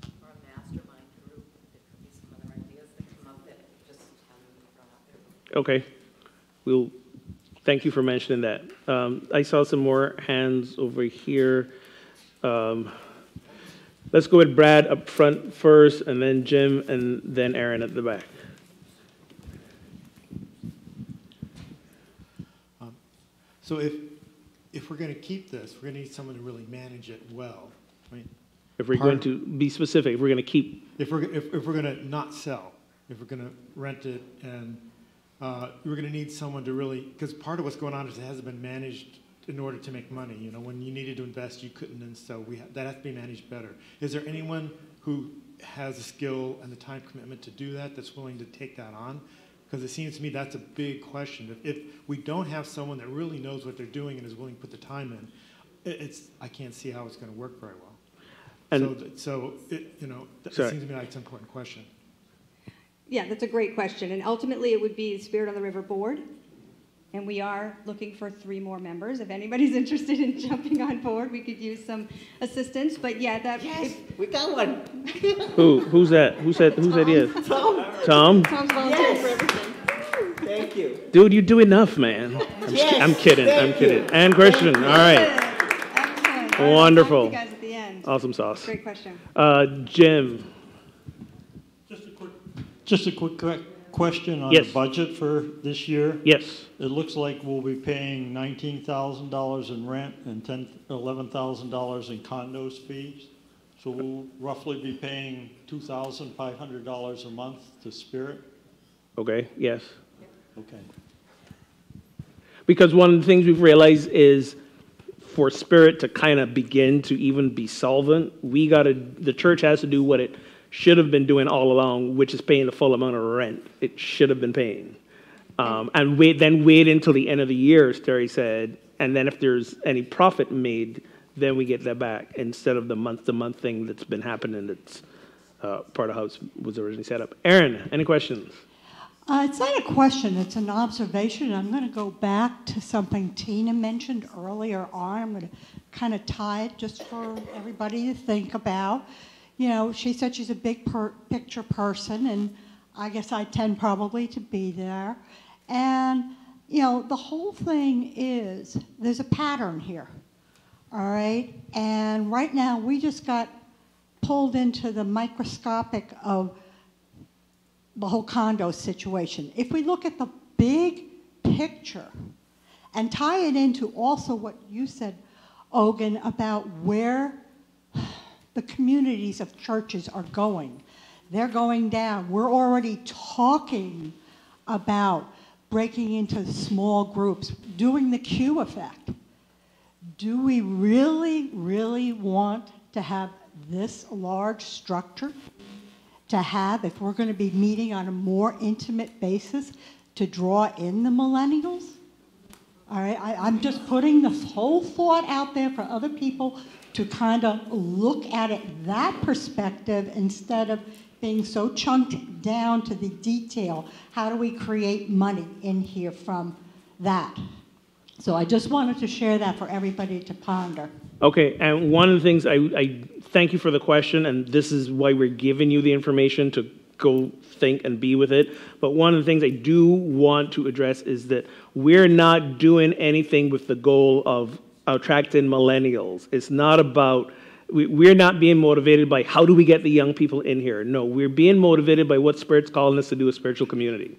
Or a mastermind group, there could be some other ideas that come up that just haven't been brought up there. Okay, we'll thank you for mentioning that. I saw some more hands over here. Let's go with Brad up front first, and then Jim, and then Aaron at the back. So if we're going to keep this, we're going to need someone to really manage it well. Right? If we're going to be specific, if we're going to keep. If we're going to not sell, if we're going to rent it, and we're going to need someone to really, because part of what's going on is it hasn't been managed in order to make money. You know, when you needed to invest, you couldn't, and so that has to be managed better. Is there anyone who has the skill and the time commitment to do that, that's willing to take that on? Because it seems to me that's a big question. If we don't have someone that really knows what they're doing and is willing to put the time in, I can't see how it's going to work very well. And so it seems to me like it's an important question. Yeah, that's a great question. And ultimately, it would be the Spirit on the River board. And we are looking for 3 more members. If anybody's interested in jumping on board, we could use some assistance. But yeah, Yes, we got one. Who's that? Who said yes? Tom. Tom? Tom's volunteering for everything. Thank you. Dude, you do enough, man. I'm kidding. And Christian. All right. Excellent. Wonderful. You guys at the end. Awesome sauce. Great question. Jim. Just a quick question on Yes. the budget for this year. Yes. It looks like we'll be paying $19,000 in rent and $11,000 in condos fees. So we'll roughly be paying $2,500 a month to Spirit. Okay, yes. Okay. Because one of the things we've realized is for Spirit to kind of begin to even be solvent, the church has to do what it should have been doing all along, which is paying the full amount of rent it should have been paying. And wait until the end of the year, as Terry said, and then if there's any profit made, then we get that back instead of the month-to-month thing that's been happening that's part of how it was originally set up. Aaron, any questions? It's not a question, it's an observation. I'm going to go back to something Tina mentioned earlier on. I'm going to kind of tie it just for everybody to think about. You know, she said she's a big picture person, and I guess I tend probably to be there. And, you know, the whole thing is there's a pattern here, all right? And right now we just got pulled into the microscopic of the whole condo situation. If we look at the big picture and tie it into also what you said, Ogun, about where the communities of churches are going. They're going down. We're already talking about breaking into small groups, doing the Q effect. Do we really, really want to have this large structure to have, if we're going to be meeting on a more intimate basis, to draw in the millennials? All right, I'm just putting this whole thought out there for other people to kind of look at it that perspective instead of being so chunked down to the detail. How do we create money in here from that? So I just wanted to share that for everybody to ponder. Okay, and one of the things, I thank you for the question, and this is why we're giving you the information to go think and be with it. But one of the things I do want to address is that we're not doing anything with the goal of attracting millennials. It's not about, we're not being motivated by how do we get the young people in here. No, we're being motivated by what Spirit's calling us to do, a spiritual community.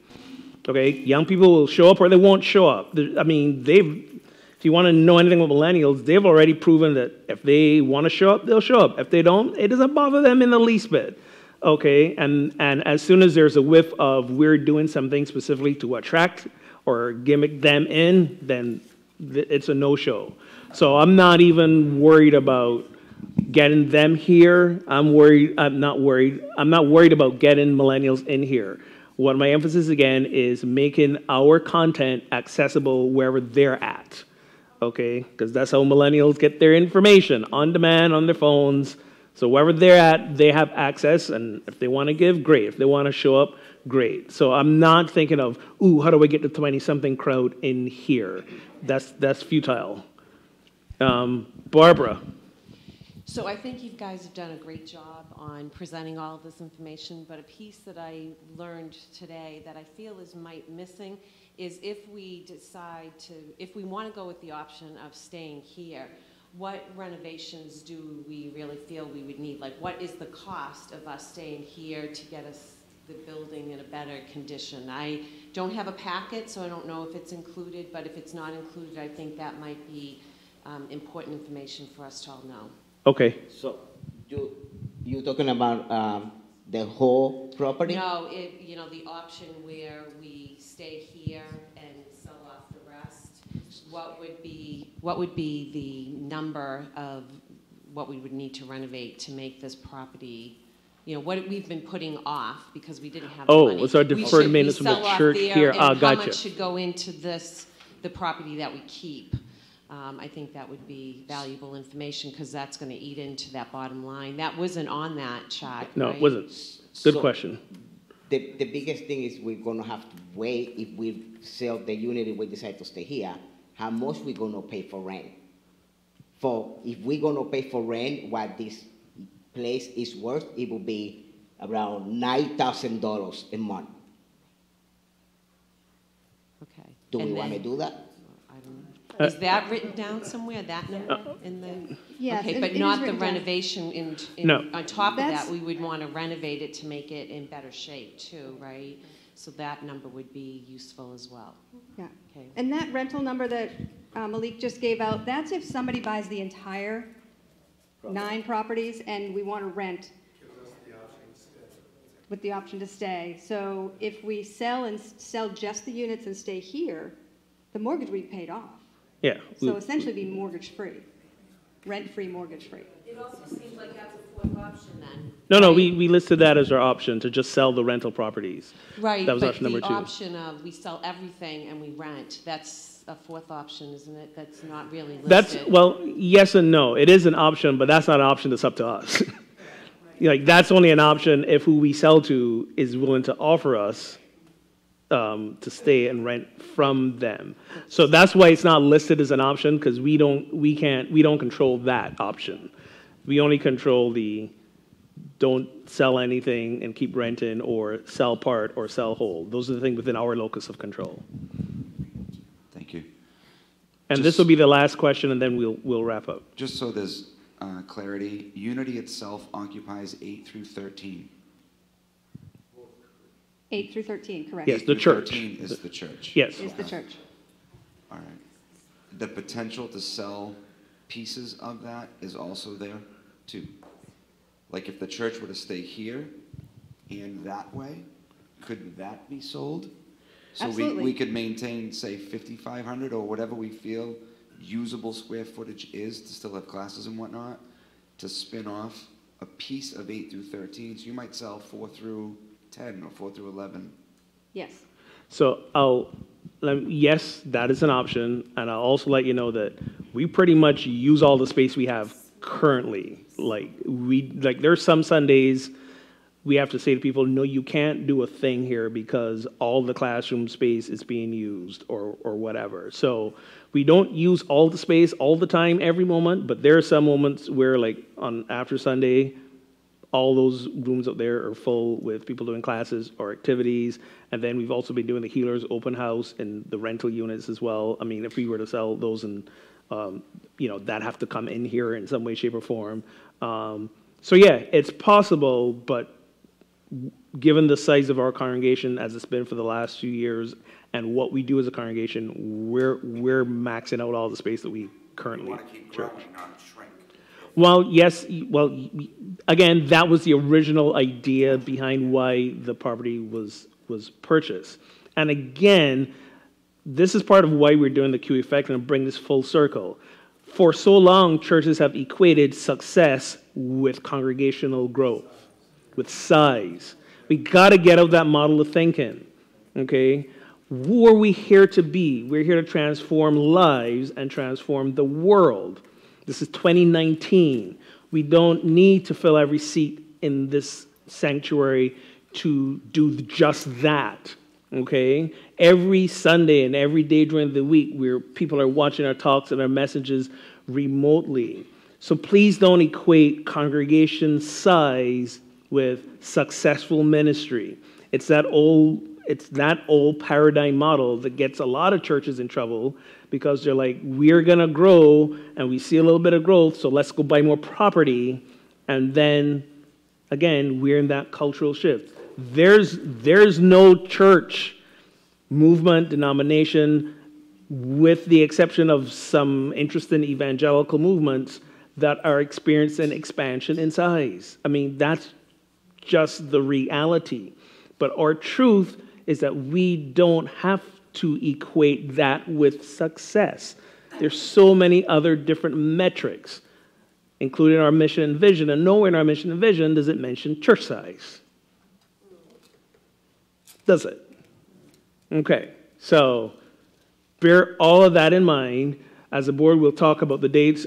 Okay, young people will show up or they won't show up. I mean, if you want to know anything about millennials, they've already proven that if they want to show up, they'll show up. If they don't, it doesn't bother them in the least bit. Okay, and as soon as there's a whiff of we're doing something specifically to attract or gimmick them in, then it's a no-show. So I'm not even worried about getting them here. I'm not worried about getting millennials in here. What my emphasis again is making our content accessible wherever they're at. Okay, because that's how millennials get their information, on demand, on their phones. So wherever they're at, they have access, and if they want to give, great. If they want to show up, great. So I'm not thinking of, ooh, how do I get the 20-something crowd in here? That's futile. Barbara. So I think you guys have done a great job on presenting all of this information, but a piece that I learned today that I feel is missing is if we decide to, if we want to go with the option of staying here, what renovations do we really feel we would need? Like, what is the cost of us staying here to get us the building in a better condition. I don't have a packet, so I don't know if it's included, but if it's not included, I think that might be important information for us to all know. Okay. So you're talking about the whole property? No, the option where we stay here and sell off the rest. What would be the number of what we would need to renovate to make this property? What we've been putting off because we didn't have the money. Oh, it's our deferred maintenance from the church here. How Gotcha. much should go into the property that we keep? I think that would be valuable information because that's going to eat into that bottom line. That wasn't on that chart. No, right? it wasn't. Good question. The biggest thing is we're going to have to wait if we sell the unit and we decide to stay here. How much we're going to pay for rent? If we're going to pay for rent, what this place is worth, it will be around $9,000 a month. Okay. Do we want to do that? Is that written down somewhere, that number in the? Yes, okay, it but is not the written down. renovation No. On top of that, That's- we would want to renovate it to make it in better shape too, right? So that number would be useful as well. Yeah. Okay. And that rental number that Malik just gave out, that's if somebody buys the entire 9 properties and we want to rent. With the option to stay. So if we sell just the units and stay here, the mortgage will be paid off. Yeah. So essentially be mortgage-free, rent-free, mortgage-free. It also seems like that's a fourth option then. No, we listed that as our option to just sell the rental properties. Right, That was but option number the 2. option of we sell everything and we rent, that's a fourth option, isn't it? That's not really listed. That's, well, yes and no. It is an option, but that's not an option that's up to us. Like, that's only an option if who we sell to is willing to offer us to stay and rent from them. So that's why it's not listed as an option, because we don't control that option. We only control the don't sell anything and keep renting, or sell part or sell whole. Those are the things within our locus of control. Thank you. And this will be the last question, and then we'll wrap up. Just so there's clarity, Unity itself occupies 8 through 13. 8 through 13, correct. Yes, 8 the through church. 13 is the church. Yes. Is the church. All right. The potential to sell pieces of that is also there, too. Like if the church were to stay here and that way, could that be sold? So Absolutely. we could maintain, say, 5,500 or whatever we feel usable square footage is to still have classes and whatnot, to spin off a piece of 8 through 13. So you might sell 4 through 10 or 4 through 11. Yes. So yes, that is an option, and I'll also let you know that we pretty much use all the space we have currently. Like there's some Sundays we have to say to people, no, you can't do a thing here because all the classroom space is being used or whatever. So we don't use all the space all the time, every moment, but there are some moments where, like on after Sunday, all those rooms up there are full with people doing classes or activities. And then we've also been doing the Healers Open House and the rental units as well. I mean, if we were to sell those, and that have to come in here in some way, shape, or form. So yeah, it's possible, but given the size of our congregation as it's been for the last few years and what we do as a congregation, we're maxing out all the space that we currently church. Well, yes, again, that was the original idea behind why the property was purchased. And again, this is part of why we're doing the Q effect and bring this full circle. For so long, churches have equated success with congregational growth, with size. We got to get out that model of thinking, okay? Who are we here to be? We're here to transform lives and transform the world. This is 2019. We don't need to fill every seat in this sanctuary to do just that, okay? Every Sunday and every day during the week, where people are watching our talks and our messages remotely. So please don't equate congregation size with successful ministry. It's that old paradigm model that gets a lot of churches in trouble, because they're like, we're going to grow, and we see a little bit of growth, so let's go buy more property. And then, again, we're in that cultural shift. there's no church, movement, denomination, with the exception of some interesting evangelical movements, that are experiencing expansion in size. I mean, that's just the reality. But our truth is that we don't have to equate that with success. There's so many other different metrics, including our mission and vision, and nowhere in our mission and vision does it mention church size. Does it? Okay, so bear all of that in mind. As a board, we'll talk about the dates.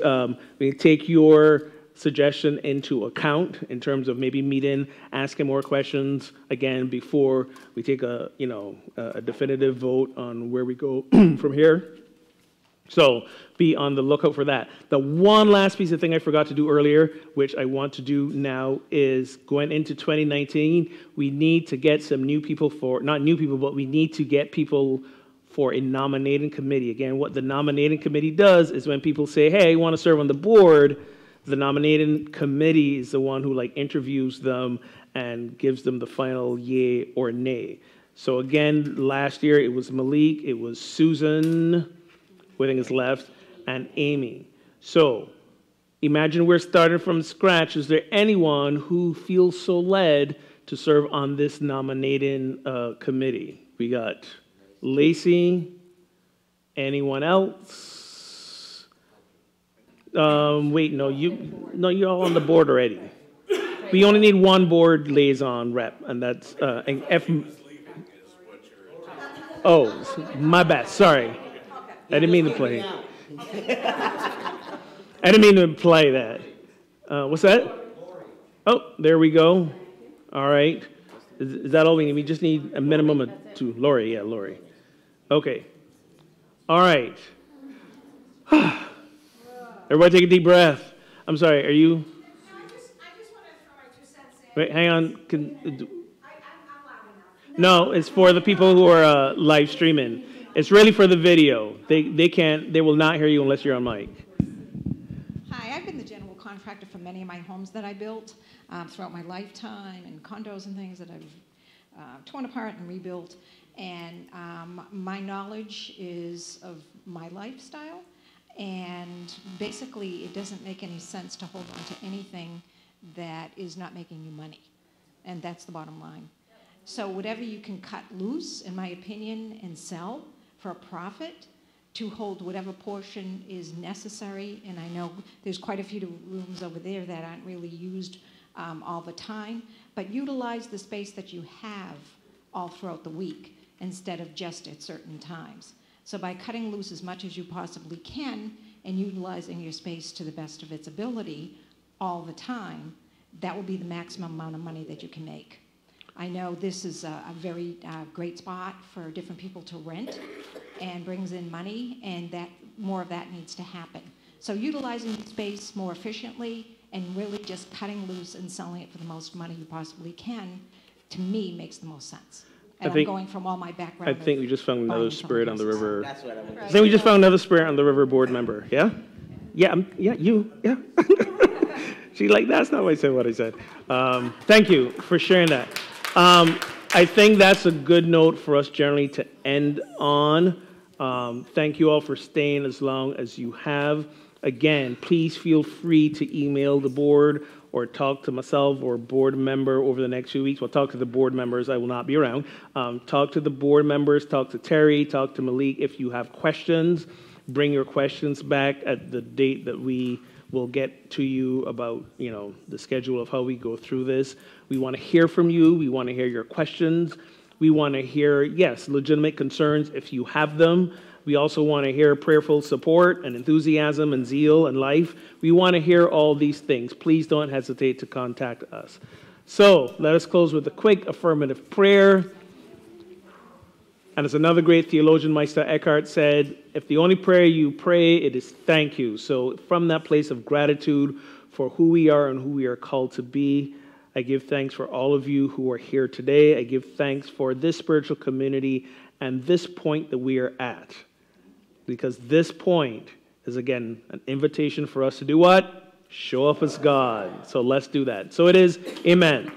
We take your suggestion into account in terms of maybe meeting, asking more questions again before we take a definitive vote on where we go from here. So be on the lookout for that. The one last piece of thing I forgot to do earlier, which I want to do now, is going into 2019, we need to get some new people for, not new people, but we need to get people for a nominating committee. Again, what the nominating committee does is when people say, hey, I want to serve on the board, the nominating committee is the one who interviews them and gives them the final yay or nay. So again, last year it was Malik, it was Susan, who I think is left, and Amy. So imagine we're starting from scratch. Is there anyone who feels so led to serve on this nominating committee? We got Lacey. Anyone else? Wait, no, you're all on the board already. We only need one board liaison rep, and that's Oh, my bad. Sorry. I didn't mean to play. I didn't mean to play that. What's that? Oh, there we go. All right. Is that all we need? We just need a minimum of two. Lori, yeah, Lori. Okay. All right. Everybody take a deep breath. I'm sorry, are you? Wait, hang on. No, it's for the people who are live streaming. It's really for the video. They will not hear you unless you're on mic. Hi, I've been the general contractor for many of my homes that I built throughout my lifetime, and condos and things that I've torn apart and rebuilt. And my knowledge is of my lifestyle, and basically it doesn't make any sense to hold on to anything that is not making you money. And that's the bottom line. So whatever you can cut loose, in my opinion, and sell for a profit to hold whatever portion is necessary. And I know there's quite a few rooms over there that aren't really used all the time, but utilize the space that you have all throughout the week instead of just at certain times. So by cutting loose as much as you possibly can and utilizing your space to the best of its ability all the time, that will be the maximum amount of money that you can make. I know this is a very great spot for different people to rent and brings in money, and that more of that needs to happen. So utilizing the space more efficiently and really just cutting loose and selling it for the most money you possibly can, to me, makes the most sense. And I'm going from all my background. I think we just found another Spirit on the River. That's what I was I think we just found another Spirit on the River board member. Yeah? Yeah, you. Yeah. She's like, that's not what I said. Thank you for sharing that. I think that's a good note for us generally to end on. Thank you all for staying as long as you have. Again, please feel free to email the board or talk to myself or board member over the next few weeks. We'll talk to the board members. I will not be around. Talk to the board members, talk to Terry, talk to Malik. If you have questions, bring your questions back at the date that we will get to you about, the schedule of how we go through this. We want to hear from you. We want to hear your questions. We want to hear, yes, legitimate concerns if you have them. We also want to hear prayerful support and enthusiasm and zeal and life. We want to hear all these things. Please don't hesitate to contact us. So let us close with a quick affirmative prayer. And as another great theologian, Meister Eckhart, said, if the only prayer you pray, it is thank you. So from that place of gratitude for who we are and who we are called to be, I give thanks for all of you who are here today. I give thanks for this spiritual community and this point that we are at. Because this point is, again, an invitation for us to do what? Show up as God. So let's do that. So it is. Amen.